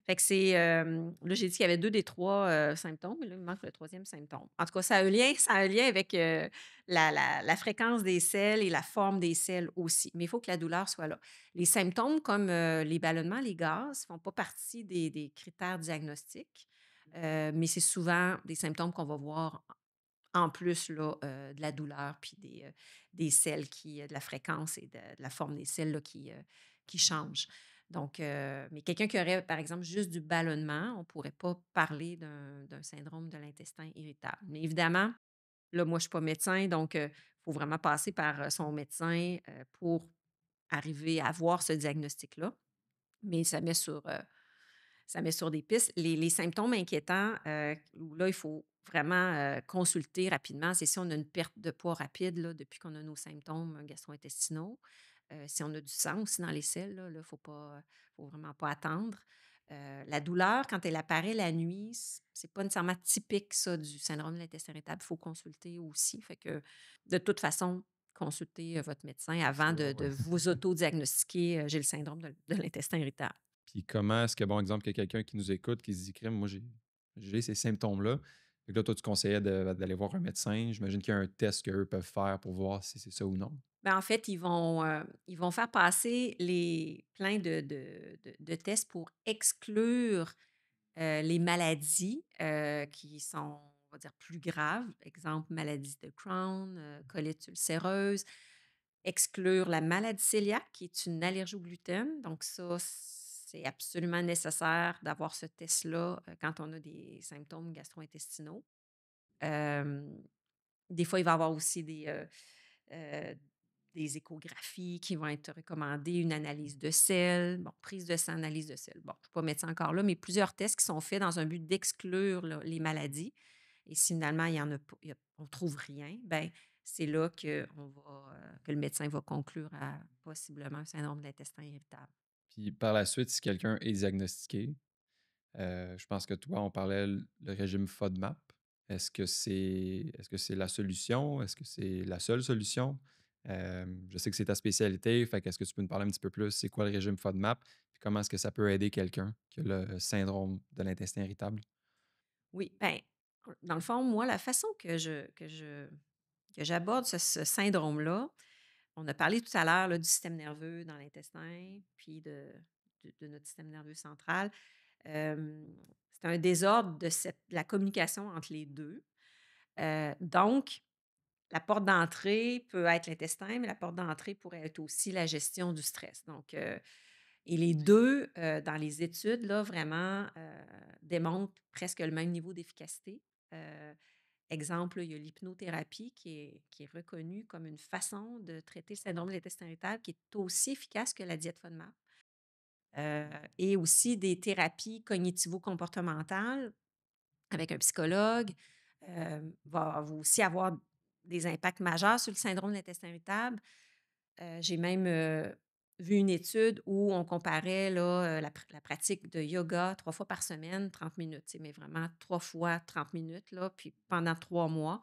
Fait que c'est, là, j'ai dit qu'il y avait 2 des 3 symptômes, mais là, il me manque le troisième symptôme. En tout cas, ça a un lien avec, la fréquence des selles et la forme des selles aussi, mais il faut que la douleur soit là. Les symptômes comme, les ballonnements, les gaz font pas partie des critères diagnostiques, mais c'est souvent des symptômes qu'on va voir en plus là, de la douleur puis des selles de la fréquence et de la forme des selles là, qui changent. Donc, mais quelqu'un qui aurait, par exemple, juste du ballonnement, on ne pourrait pas parler d'un syndrome de l'intestin irritable. Mais évidemment, là, moi, je ne suis pas médecin, donc il faut vraiment passer par son médecin pour arriver à avoir ce diagnostic-là. Mais ça met sur des pistes. Les symptômes inquiétants, où là, il faut vraiment, consulter rapidement, c'est si on a une perte de poids rapide, là, depuis qu'on a nos symptômes gastro-intestinaux. Si on a du sang aussi dans les selles, là, faut vraiment pas attendre. La douleur, quand elle apparaît la nuit, c'est pas nécessairement typique, ça, du syndrome de l'intestin irritable. Il faut consulter aussi. Fait que, de toute façon, consultez, votre médecin avant C'est vrai, de ouais. vous auto-diagnostiquer, «J'ai le syndrome de l'intestin irritable». Puis comment est-ce que, bon, exemple, qu'il y a quelqu'un qui nous écoute qui se dit: «Crime, moi, j'ai ces symptômes-là». Fait que là, toi, tu conseillais d'aller voir un médecin. J'imagine qu'il y a un test qu'eux peuvent faire pour voir si c'est ça ou non? Ben, en fait, ils vont faire passer plein de tests pour exclure, les maladies, qui sont, on va dire, plus graves. Exemple, maladie de Crohn, colite ulcéreuse. Exclure la maladie cœliaque, qui est une allergie au gluten. Donc ça, c'est absolument nécessaire d'avoir ce test-là, quand on a des symptômes gastro-intestinaux. Hem Des fois, il va y avoir aussi heu, des échographies qui vont être recommandées, une analyse de sel, bon, prise de sang, analyse de sel. Bon, je ne vais pas mettre ça encore là, mais plusieurs tests qui sont faits dans un but d'exclure là, les maladies. Et si finalement, il y en a pas, on ne trouve rien, ben c'est là que le médecin va conclure à possiblement un syndrome de l'intestin irritable. Puis par la suite, si quelqu'un est diagnostiqué, je pense que toi, on parlait le régime FODMAP. Est-ce que c'est la solution? Est-ce que c'est la seule solution? Je sais que c'est ta spécialité, fait qu'est-ce que tu peux nous parler un petit peu plus? C'est quoi le régime FODMAP? Puis comment est-ce que ça peut aider quelqu'un qui a le syndrome de l'intestin irritable? Oui, ben, dans le fond, moi, la façon que j'aborde ce syndrome-là, On a parlé tout à l'heure là, du système nerveux dans l'intestin, puis de notre système nerveux central. Euh, c'est un désordre de la communication entre les deux. Donc, la porte d'entrée peut être l'intestin, mais la porte d'entrée pourrait être aussi la gestion du stress. Donc, et les deux, dans les études, là, vraiment, démontrent presque le même niveau d'efficacité. Euh, Exemple, il y a l'hypnothérapie qui est reconnue comme une façon de traiter le syndrome de l'intestin irritable qui est aussi efficace que la diète FODMAP. Et aussi des thérapies cognitivo-comportementales avec un psychologue va aussi avoir des impacts majeurs sur le syndrome de l'intestin irritable. J'ai même vu une étude où on comparait là, la pratique de yoga 3 fois par semaine, 30 minutes, tu sais, mais vraiment 3 fois 30 minutes, là, puis pendant 3 mois,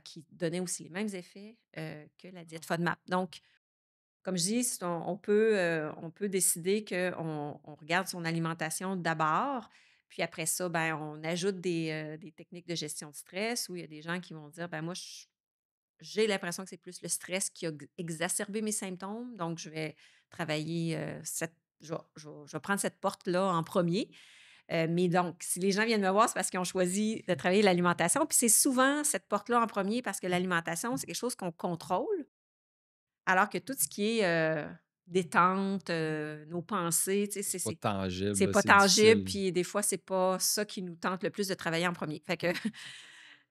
qui donnait aussi les mêmes effets que la diète FODMAP. Donc, comme je dis, on peut décider qu'on regarde son alimentation d'abord, puis après ça, ben, on ajoute des techniques de gestion de stress où il y a des gens qui vont dire, ben moi, j'ai l'impression que c'est plus le stress qui a exacerbé mes symptômes, donc je vais travailler je vais prendre cette porte-là en premier. Mais donc, si les gens viennent me voir, c'est parce qu'ils ont choisi de travailler l'alimentation. Puis c'est souvent cette porte-là en premier parce que l'alimentation, c'est quelque chose qu'on contrôle. Alors que tout ce qui est, détente, nos pensées, tu sais, C'est pas tangible, c'est là, pas c'est tangible, difficile. puis des fois, c'est pas ça qui nous tente le plus de travailler en premier. Fait que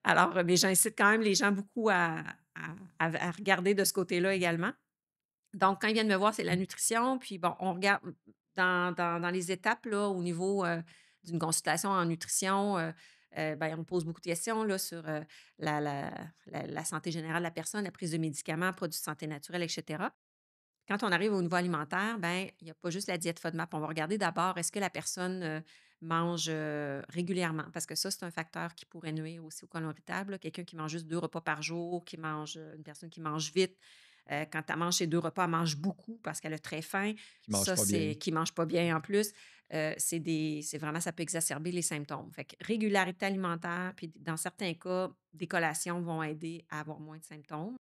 alors, mais j'incite quand même les gens beaucoup à regarder de ce côté-là également. Donc quand ils viennent me voir, c'est la nutrition, puis bon, on regarde dans les étapes, là, au niveau, d'une consultation en nutrition, ben, on pose beaucoup de questions, là, sur, la santé générale de la personne, la prise de médicaments, produits de santé naturelle et cetera. Quand on arrive au niveau alimentaire, ben, il y a pas juste la diète FODMAP. On va regarder d'abord, est-ce que la personne, mange, régulièrement? Parce que ça, c'est un facteur qui pourrait nuire aussi au côlon irritable, là. Quelqu'un qui mange juste 2 repas par jour, une personne qui mange vite, quand elle mange ses 2 repas, elle mange beaucoup parce qu'elle a très faim. Qui mange Ça, pas bien. c'est qui mange pas bien en plus. C'est vraiment ça peut exacerber les symptômes. Fait que régularité alimentaire, puis dans certains cas, des collations vont aider à avoir moins de symptômes.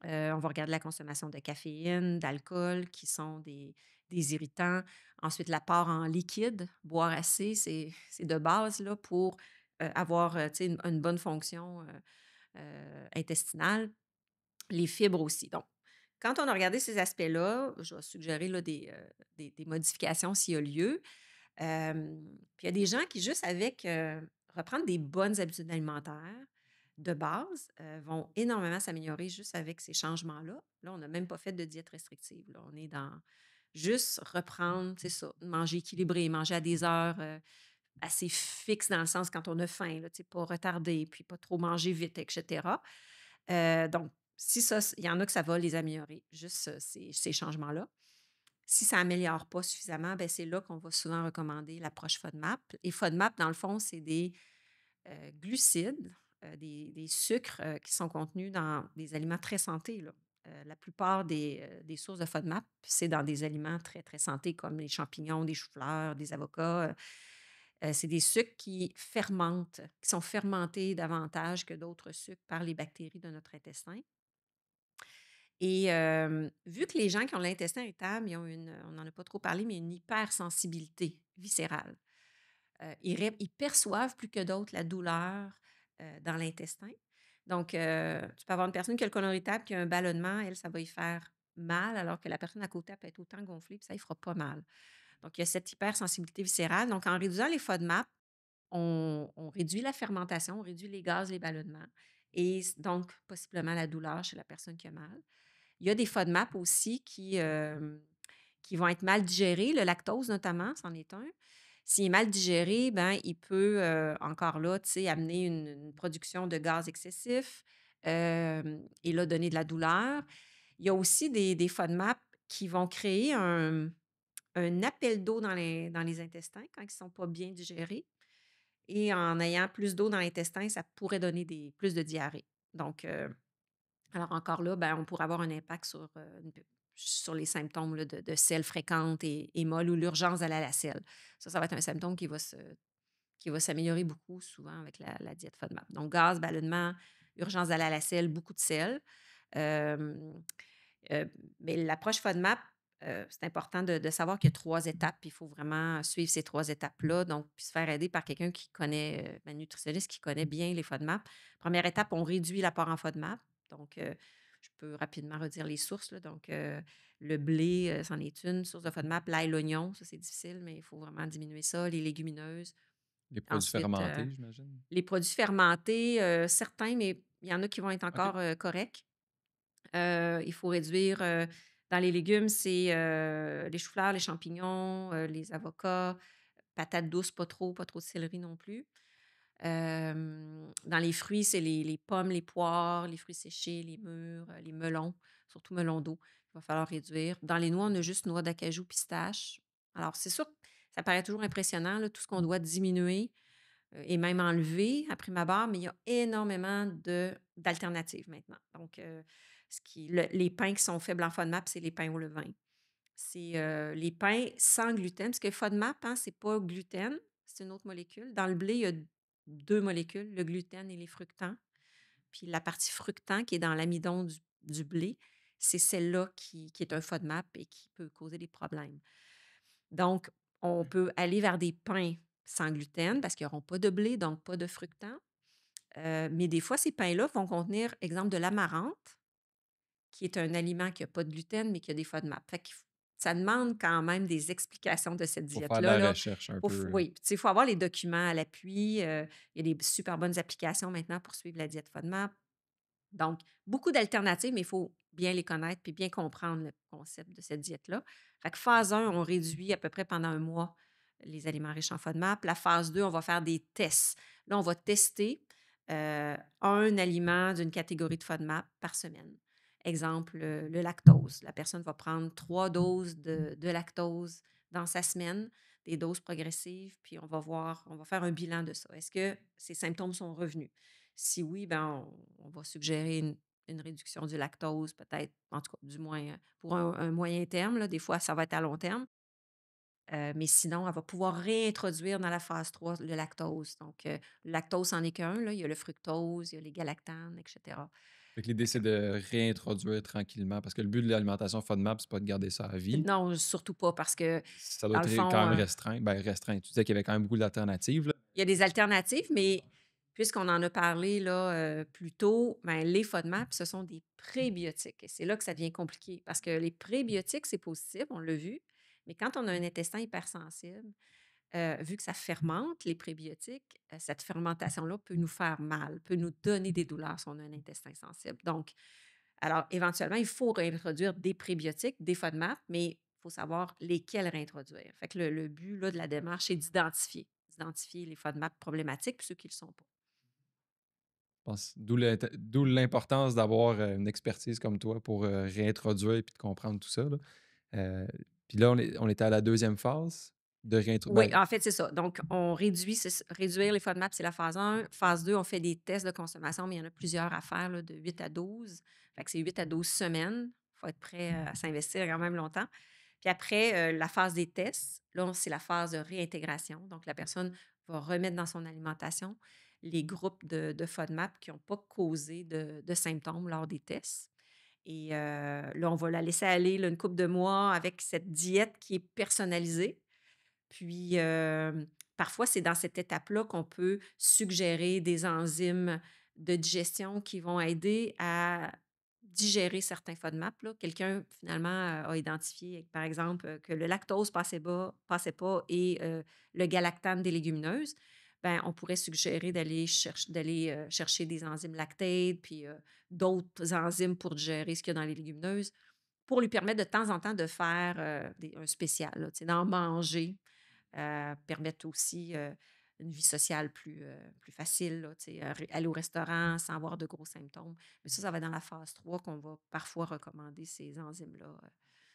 On va regarder la consommation de caféine, d'alcool, qui sont des irritants. Ensuite, l'apport en liquide, boire assez, c'est de base là, pour avoir tu sais, une bonne fonction intestinale. Les fibres aussi. Donc, quand on a regardé ces aspects-là, je vais suggérer là, des modifications s'il y a lieu. Puis il y a des gens qui, juste avec reprendre des bonnes habitudes alimentaires de base, vont énormément s'améliorer juste avec ces changements-là. Là, on n'a même pas fait de diète restrictive. Là. On est dans juste reprendre, c'est ça, manger équilibré, manger à des heures assez fixes dans le sens quand on a faim, là, tu sais, pas retarder, puis pas trop manger vite, etc. Donc, si ça, il y en a que ça va les améliorer, juste ces changements-là. Si ça améliore pas suffisamment, ben, c'est là qu'on va souvent recommander l'approche FODMAP. Et FODMAP, dans le fond, c'est des glucides, des sucres qui sont contenus dans des aliments très santé, là. La plupart des sources de FODMAP, c'est dans des aliments très, très santé, comme les champignons, des choux-fleurs, des avocats. C'est des sucres qui fermentent, qui sont fermentés davantage que d'autres sucres par les bactéries de notre intestin. Et vu que les gens qui ont l'intestin irritable, on n'en a pas trop parlé, mais une hypersensibilité viscérale. Ils perçoivent plus que d'autres la douleur dans l'intestin. Donc, tu peux avoir une personne qui a le côlon irritable, qui a un ballonnement, elle, ça va y faire mal, alors que la personne à côté, elle peut être autant gonflée, puis ça, il fera pas mal. Donc, il y a cette hypersensibilité viscérale. Donc, en réduisant les FODMAP, on réduit la fermentation, on réduit les gaz, les ballonnements, et donc, possiblement la douleur chez la personne qui a mal. Il y a des FODMAP aussi qui vont être mal digérés, le lactose notamment, c'en est un. S'il est mal digéré, ben, il peut encore là, tu sais, amener une production de gaz excessif et là, donner de la douleur. Il y a aussi des FODMAP qui vont créer un appel d'eau dans les intestins quand ils ne sont pas bien digérés. Et en ayant plus d'eau dans l'intestin, ça pourrait donner plus de diarrhée. Donc, alors encore là, ben, on pourrait avoir un impact sur les symptômes là, de selles fréquentes et molles ou l'urgence d'aller à la selle. Ça va être un symptôme qui va s'améliorer beaucoup souvent avec la diète FODMAP. Donc, gaz, ballonnement, urgence d'aller à la selle, beaucoup de sel. Euh, Heu, mais l'approche FODMAP, c'est important de savoir qu'il y a 3 étapes, puis il faut vraiment suivre ces 3 étapes-là, donc puis se faire aider par quelqu'un qui connaît, un nutritionniste qui connaît bien les FODMAP. Première étape, on réduit l'apport en FODMAP, donc je peux rapidement redire les sources, là, donc le blé, c'en est une source de FODMAP, l'ail, l'oignon, ça c'est difficile, mais il faut vraiment diminuer ça, les légumineuses. Les produits Ensuite, fermentés, j'imagine? les produits fermentés, certains, mais il y en a qui vont être OK. encore, corrects. Il faut réduire, dans les légumes, c'est, les choux-fleurs, les champignons, les avocats, patates douces, pas trop de céleri non plus. Dans les fruits, c'est les pommes, les poires, les fruits séchés, les mûres, les melons, surtout melons d'eau, il va falloir réduire. Dans les noix, on a juste noix d'acajou, pistache. Alors c'est sûr, ça paraît toujours impressionnant, là, tout ce qu'on doit diminuer, et même enlevé à prime abord, mais il y a énormément d'alternatives maintenant. Donc, les pains qui sont faibles en FODMAP, c'est les pains au levain. C'est les pains sans gluten, parce que FODMAP, hein, c'est pas gluten, c'est une autre molécule. Dans le blé, il y a deux molécules, le gluten et les fructans. Puis la partie fructan qui est dans l'amidon du blé, c'est celle-là qui est un FODMAP et qui peut causer des problèmes. Donc, on peut aller vers des pains sans gluten parce qu'ils n'auront pas de blé, donc pas de fructans. Mais des fois, ces pains-là vont contenir, exemple, de l'amarante, qui est un aliment qui a pas de gluten, mais qui a des FODMAP. Fait que ça demande quand même des explications de cette Faut faire de diète-là, la là. recherche un peu, là. Oui, il faut avoir les documents à l'appui. Il y a des super bonnes applications maintenant pour suivre la diète FODMAP. Donc, beaucoup d'alternatives, mais il faut bien les connaître puis bien comprendre le concept de cette diète-là. Fait que phase 1, on réduit à peu près pendant un mois les aliments riches en FODMAP. La phase 2, on va faire des tests. Là, on va tester un aliment d'une catégorie de FODMAP par semaine. Exemple, le lactose. La personne va prendre 3 doses de lactose dans sa semaine, des doses progressives, puis on va voir, on va faire un bilan de ça. Est-ce que ces symptômes sont revenus? Si oui, ben, on va suggérer une réduction du lactose, peut-être, en tout cas, du moins pour un moyen terme. Là. Des fois, ça va être à long terme. Mais sinon, elle va pouvoir réintroduire dans la phase 3 le lactose. Donc, le lactose, c'en est qu'un. Là. Il y a le fructose, il y a les galactanes, etc. Fait que l'idée, Fait que, c'est de réintroduire tranquillement parce que le but de l'alimentation FODMAP, c'est pas de garder ça à vie. non, surtout pas parce que, Ça doit dans le être fond, quand même restreint. Ben, restreint. Tu disais qu'il y avait quand même beaucoup d'alternatives, là. il y a des alternatives, mais puisqu'on en a parlé là, plus tôt, ben, les FODMAP, ce sont des prébiotiques et c'est là que ça devient compliqué parce que les prébiotiques, c'est positif, on l'a vu, mais quand on a un intestin hypersensible, vu que ça fermente, les prébiotiques, cette fermentation-là peut nous faire mal, peut nous donner des douleurs si on a un intestin sensible. Donc, alors éventuellement, il faut réintroduire des prébiotiques, des FODMAP, mais il faut savoir lesquels réintroduire. Fait que le but là, de la démarche, c'est d'identifier les FODMAP problématiques puis ceux qui ne le sont pas. Je pense d'où l'importance d'avoir, une expertise comme toi pour, réintroduire et puis de comprendre tout ça, là. Heu, puis là, on était à la deuxième phase de Oui, ben, en fait, c'est ça. Donc, on réduit, réduire les FODMAP, c'est la phase 1. Phase 2, on fait des tests de consommation, mais il y en a plusieurs à faire, là, de 8 à 12. Fait que c'est 8 à 12 semaines. Il faut être prêt à s'investir quand même longtemps. Puis après, la phase des tests, là, c'est la phase de réintégration. Donc, la personne va remettre dans son alimentation les groupes de FODMAP qui n'ont pas causé de symptômes lors des tests. Et là, on va la laisser aller là, une couple de mois avec cette diète qui est personnalisée. Puis, parfois, c'est dans cette étape-là qu'on peut suggérer des enzymes de digestion qui vont aider à digérer certains FODMAP, là. Quelqu'un, finalement, a identifié, par exemple, que le lactose passait pas et le galactane des légumineuses. Ben, on pourrait suggérer d'aller chercher des enzymes lactate, puis d'autres enzymes pour digérer ce qu'il y a dans les légumineuses, pour lui permettre de temps en temps de faire un spécial, là, tu sais, d'en manger permettent aussi une vie sociale plus facile, là, tu sais, aller au restaurant sans avoir de gros symptômes. Mais ça va être dans la phase 3 qu'on va parfois recommander ces enzymes-là.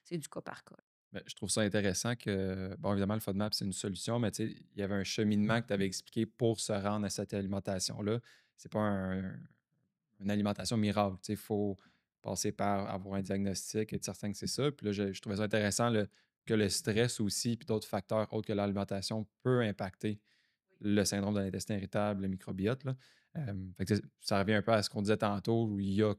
C'est du cas par cas. ben, je trouve ça intéressant que, bon, évidemment, le FODMAP, c'est une solution, mais tu sais, il y avait un cheminement que tu avais expliqué pour se rendre à cette alimentation-là. C'est pas une alimentation miracle. Tu sais, il faut passer par avoir un diagnostic, être certain que c'est ça. Puis là, je trouvais ça intéressant que le stress aussi, puis d'autres facteurs autres que l'alimentation peut impacter le syndrome de l'intestin irritable, le microbiote, là. Fait que ça revient un peu à ce qu'on disait tantôt, où il y a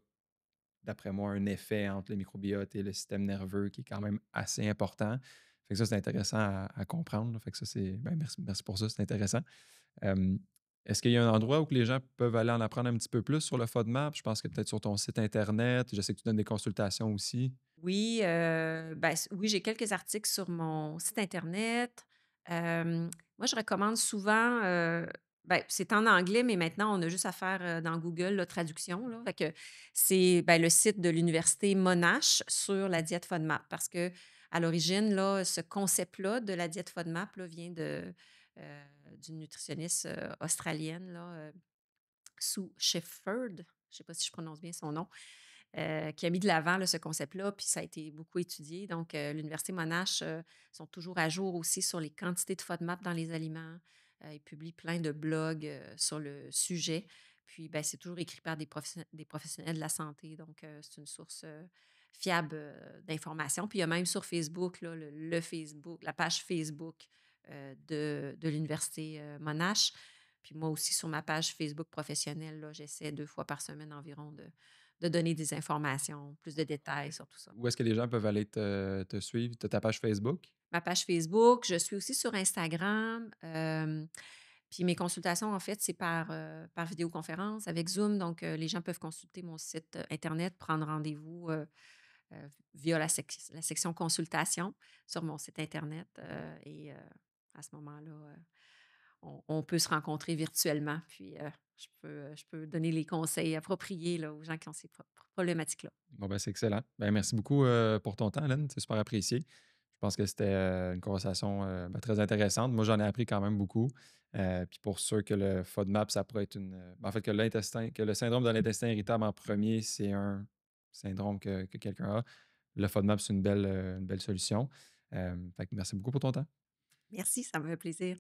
d'après moi, un effet entre le microbiote et le système nerveux qui est quand même assez important. Fait que ça, c'est intéressant à comprendre, là. Fait que ça, c'est ben, merci pour ça, c'est intéressant. Hem, est-ce qu'il y a un endroit où que les gens peuvent aller en apprendre un petit peu plus sur le FODMAP? Je pense que peut-être sur ton site internet. Je sais que tu donnes des consultations aussi. Oui, ben, oui, j'ai quelques articles sur mon site internet. Moi, je recommande souvent, ben, c'est en anglais, mais maintenant, on a juste à faire, dans Google, la traduction, là. Fait que c'est, ben, le site de l'université Monash sur la diète FODMAP parce que à l'origine, là, ce concept-là de la diète FODMAP, là, vient d'une nutritionniste, australienne, là, Sue Shefford. Je ne sais pas si je prononce bien son nom, qui a mis de l'avant là, ce concept-là, puis ça a été beaucoup étudié. Donc, l'Université Monash sont toujours à jour aussi sur les quantités de FODMAP dans les aliments. Ils publient plein de blogs sur le sujet. Puis, ben, c'est toujours écrit par des professionnels de la santé. Donc, c'est une source fiable d'informations. Puis, il y a même sur Facebook, là, le Facebook, la page Facebook de l'Université Monash. Puis moi aussi, sur ma page Facebook professionnelle, là, j'essaie 2 fois par semaine environ de donner des informations, plus de détails sur tout ça. Où est-ce que les gens peuvent aller te suivre? Tu as ta page Facebook? Ma page Facebook, je suis aussi sur Instagram, puis mes consultations, en fait, c'est par vidéoconférence avec Zoom. Donc, les gens peuvent consulter mon site, internet, prendre rendez-vous, via la section consultation sur mon site internet, et à ce moment-là, on peut se rencontrer virtuellement, puis, je peux donner les conseils appropriés, là, aux gens qui ont ces problématiques-là. Bon, ben, c'est excellent. Ben, merci beaucoup, pour ton temps, Hélène. C'est super apprécié. Je pense que c'était, une conversation, ben, très intéressante. Moi, j'en ai appris quand même beaucoup. Puis pour ceux que le FODMAP, ça pourrait être ben, en fait, que le syndrome de l'intestin irritable en premier, c'est un syndrome que quelqu'un a. Le FODMAP, c'est une belle solution. Fait que merci beaucoup pour ton temps. Merci, ça m'a fait plaisir.